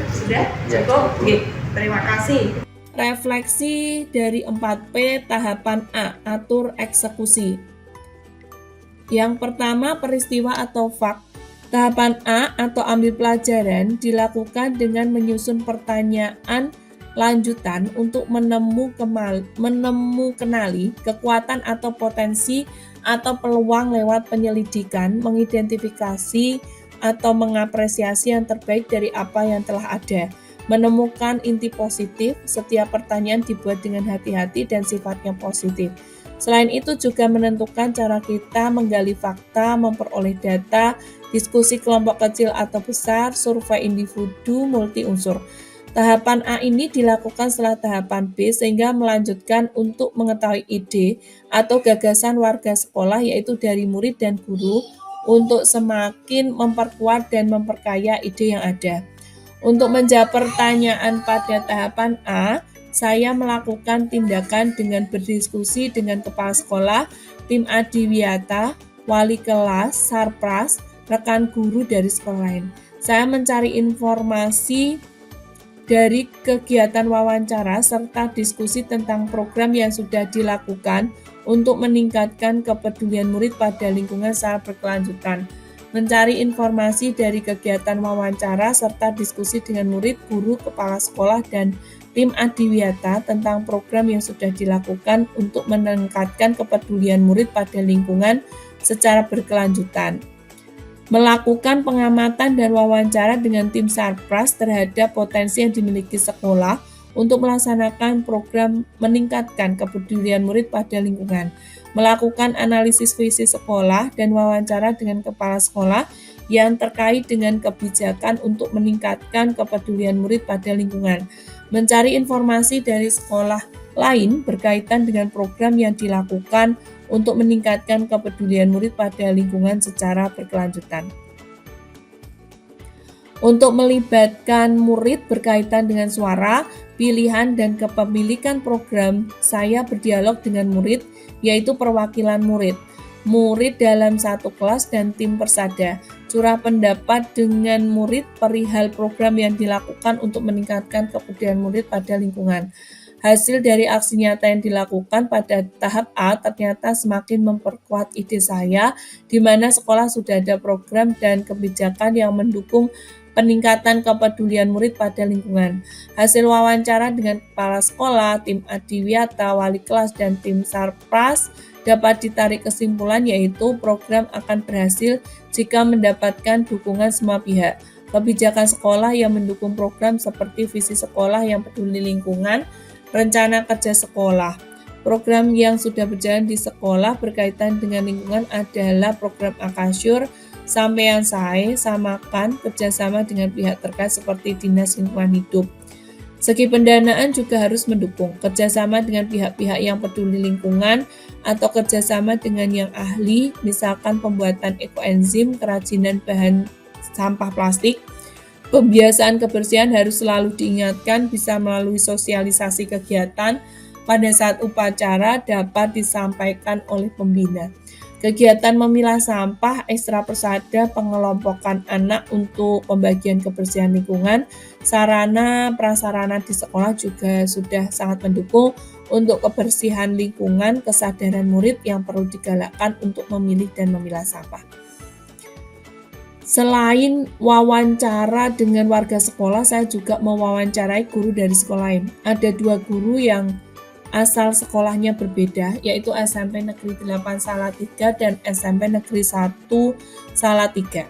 Sudah? Cukup? Oke, terima kasih. Refleksi dari 4P tahapan A, atur eksekusi. Yang pertama, peristiwa atau fakt. Tahapan A atau ambil pelajaran dilakukan dengan menyusun pertanyaan lanjutan untuk kenali kekuatan atau potensi atau peluang lewat penyelidikan, mengidentifikasi atau mengapresiasi yang terbaik dari apa yang telah ada. Menemukan inti positif, setiap pertanyaan dibuat dengan hati-hati dan sifatnya positif. Selain itu juga menentukan cara kita menggali fakta, memperoleh data, diskusi kelompok kecil atau besar, survei individu multi unsur. Tahapan A ini dilakukan setelah tahapan B sehingga melanjutkan untuk mengetahui ide atau gagasan warga sekolah yaitu dari murid dan guru untuk semakin memperkuat dan memperkaya ide yang ada. Untuk menjawab pertanyaan pada tahapan A, saya melakukan tindakan dengan berdiskusi dengan kepala sekolah, tim adiwiyata, wali kelas, sarpras, rekan guru dari sekolah lain. Saya mencari informasi dari kegiatan wawancara serta diskusi tentang program yang sudah dilakukan untuk meningkatkan kepedulian murid pada lingkungan secara berkelanjutan. Mencari informasi dari kegiatan wawancara serta diskusi dengan murid, guru, kepala sekolah, dan tim adiwiyata tentang program yang sudah dilakukan untuk meningkatkan kepedulian murid pada lingkungan secara berkelanjutan. Melakukan pengamatan dan wawancara dengan tim sarpras terhadap potensi yang dimiliki sekolah untuk melaksanakan program meningkatkan kepedulian murid pada lingkungan. Melakukan analisis visi sekolah dan wawancara dengan kepala sekolah yang terkait dengan kebijakan untuk meningkatkan kepedulian murid pada lingkungan. Mencari informasi dari sekolah lain berkaitan dengan program yang dilakukan untuk meningkatkan kepedulian murid pada lingkungan secara berkelanjutan. Untuk melibatkan murid berkaitan dengan suara, pilihan, dan kepemilikan program, saya berdialog dengan murid, yaitu perwakilan murid, murid dalam satu kelas dan tim persada, curah pendapat dengan murid perihal program yang dilakukan untuk meningkatkan kepedulian murid pada lingkungan. Hasil dari aksi nyata yang dilakukan pada tahap A ternyata semakin memperkuat ide saya, di mana sekolah sudah ada program dan kebijakan yang mendukung peningkatan kepedulian murid pada lingkungan. Hasil wawancara dengan kepala sekolah, tim adiwiyata, wali kelas, dan tim sarpras dapat ditarik kesimpulan yaitu program akan berhasil jika mendapatkan dukungan semua pihak. Kebijakan sekolah yang mendukung program seperti visi sekolah yang peduli lingkungan, rencana kerja sekolah. Program yang sudah berjalan di sekolah berkaitan dengan lingkungan adalah program Akasyur, Sampean Sae, Samakan, kerjasama dengan pihak terkait seperti Dinas Lingkungan Hidup. Segi pendanaan juga harus mendukung kerjasama dengan pihak-pihak yang peduli lingkungan atau kerjasama dengan yang ahli, misalkan pembuatan ekoenzim, kerajinan bahan sampah plastik. Pembiasaan kebersihan harus selalu diingatkan, bisa melalui sosialisasi kegiatan pada saat upacara dapat disampaikan oleh pembina. Kegiatan memilah sampah, ekstra persada, pengelompokan anak untuk pembagian kebersihan lingkungan, sarana prasarana di sekolah juga sudah sangat mendukung untuk kebersihan lingkungan, kesadaran murid yang perlu digalakkan untuk memilih dan memilah sampah. Selain wawancara dengan warga sekolah, saya juga mewawancarai guru dari sekolah lain. Ada 2 guru yang asal sekolahnya berbeda, yaitu SMP Negeri 8 Salatiga dan SMP Negeri 1 Salatiga.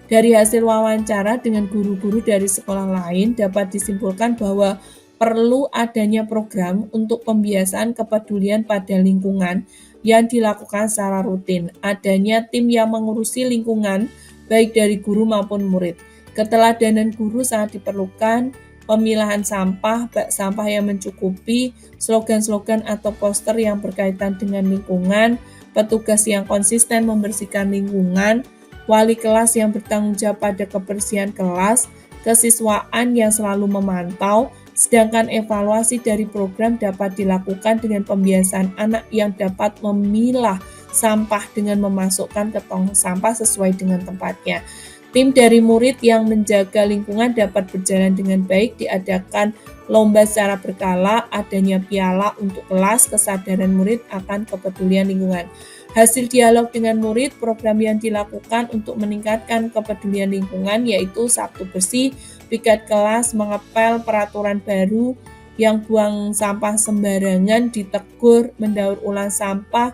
Dari hasil wawancara dengan guru-guru dari sekolah lain dapat disimpulkan bahwa perlu adanya program untuk pembiasaan kepedulian pada lingkungan yang dilakukan secara rutin. Adanya tim yang mengurusi lingkungan baik dari guru maupun murid. Keteladanan guru sangat diperlukan. Pemilahan sampah, bak sampah yang mencukupi, slogan-slogan atau poster yang berkaitan dengan lingkungan, petugas yang konsisten membersihkan lingkungan, wali kelas yang bertanggung jawab pada kebersihan kelas, kesiswaan yang selalu memantau, sedangkan evaluasi dari program dapat dilakukan dengan pembiasaan anak yang dapat memilah sampah dengan memasukkan ke tong sampah sesuai dengan tempatnya. Tim dari murid yang menjaga lingkungan dapat berjalan dengan baik, diadakan lomba secara berkala, adanya piala untuk kelas, kesadaran murid akan kepedulian lingkungan. Hasil dialog dengan murid, program yang dilakukan untuk meningkatkan kepedulian lingkungan yaitu Sabtu Bersih, piket kelas, mengepel peraturan baru yang buang sampah sembarangan, ditegur, mendaur ulang sampah,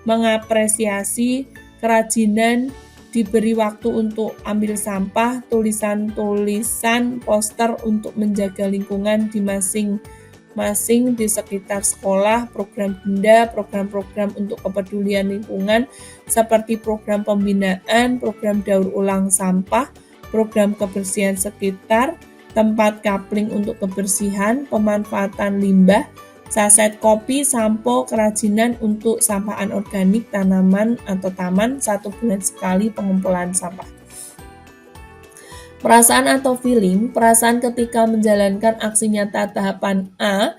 mengapresiasi kerajinan, diberi waktu untuk ambil sampah, tulisan-tulisan poster untuk menjaga lingkungan di masing-masing di sekitar sekolah, program benda, program-program untuk kepedulian lingkungan seperti program pembinaan, program daur ulang sampah, program kebersihan sekitar, tempat kapling untuk kebersihan, pemanfaatan limbah, saset kopi, sampo, kerajinan untuk sampah anorganik, tanaman atau taman, 1 bulan sekali pengumpulan sampah. Perasaan atau feeling, perasaan ketika menjalankan aksi nyata tahapan A,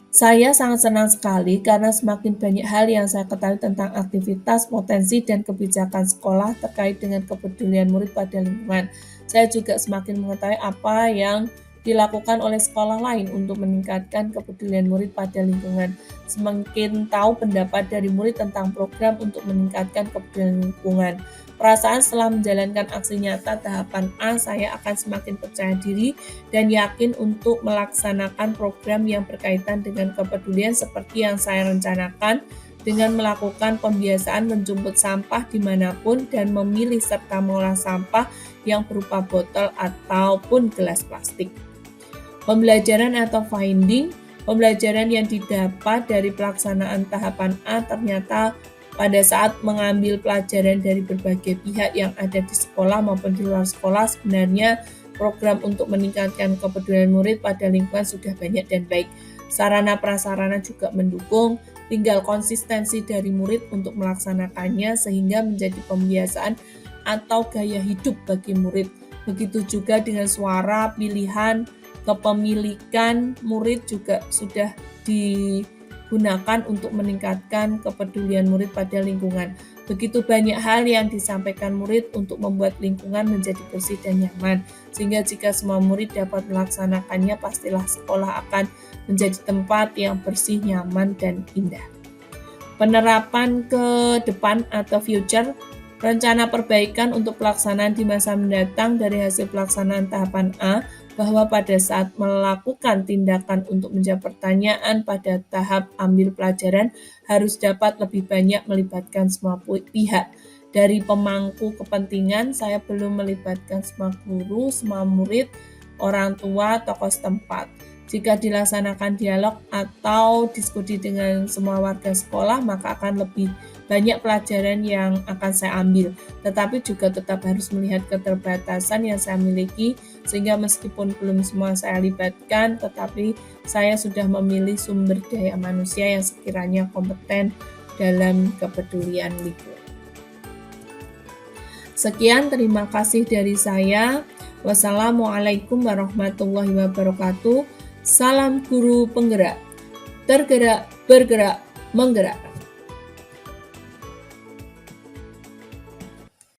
saya sangat senang sekali karena semakin banyak hal yang saya ketahui tentang aktivitas, potensi, dan kebijakan sekolah terkait dengan kepedulian murid pada lingkungan. Saya juga semakin mengetahui apa yang dilakukan oleh sekolah lain untuk meningkatkan kepedulian murid pada lingkungan. Semakin tahu pendapat dari murid tentang program untuk meningkatkan kepedulian lingkungan. Perasaan setelah menjalankan aksi nyata tahapan A, saya akan semakin percaya diri dan yakin untuk melaksanakan program yang berkaitan dengan kepedulian seperti yang saya rencanakan dengan melakukan pembiasaan menjemput sampah dimanapun dan memilih serta mengolah sampah yang berupa botol ataupun gelas plastik. Pembelajaran atau finding, pembelajaran yang didapat dari pelaksanaan tahapan A ternyata pada saat mengambil pelajaran dari berbagai pihak yang ada di sekolah maupun di luar sekolah, sebenarnya program untuk meningkatkan kepedulian murid pada lingkungan sudah banyak dan baik. Sarana prasarana juga mendukung, tinggal konsistensi dari murid untuk melaksanakannya sehingga menjadi pembiasaan atau gaya hidup bagi murid. Begitu juga dengan suara, pilihan, kepemilikan murid juga sudah digunakan untuk meningkatkan kepedulian murid pada lingkungan. Begitu banyak hal yang disampaikan murid untuk membuat lingkungan menjadi bersih dan nyaman. Sehingga jika semua murid dapat melaksanakannya, pastilah sekolah akan menjadi tempat yang bersih, nyaman, dan indah. Penerapan ke depan atau future, rencana perbaikan untuk pelaksanaan di masa mendatang dari hasil pelaksanaan tahapan A, bahwa pada saat melakukan tindakan untuk menjawab pertanyaan pada tahap ambil pelajaran harus dapat lebih banyak melibatkan semua pihak. Dari pemangku kepentingan, saya belum melibatkan semua guru, semua murid, orang tua, tokoh setempat. Jika dilaksanakan dialog atau diskusi dengan semua warga sekolah, maka akan lebih banyak pelajaran yang akan saya ambil. Tetapi juga tetap harus melihat keterbatasan yang saya miliki, sehingga meskipun belum semua saya libatkan, tetapi saya sudah memilih sumber daya manusia yang sekiranya kompeten dalam kepedulian lingkungan. Sekian, terima kasih dari saya. Wassalamualaikum warahmatullahi wabarakatuh. Salam guru penggerak. Tergerak, bergerak, menggerak.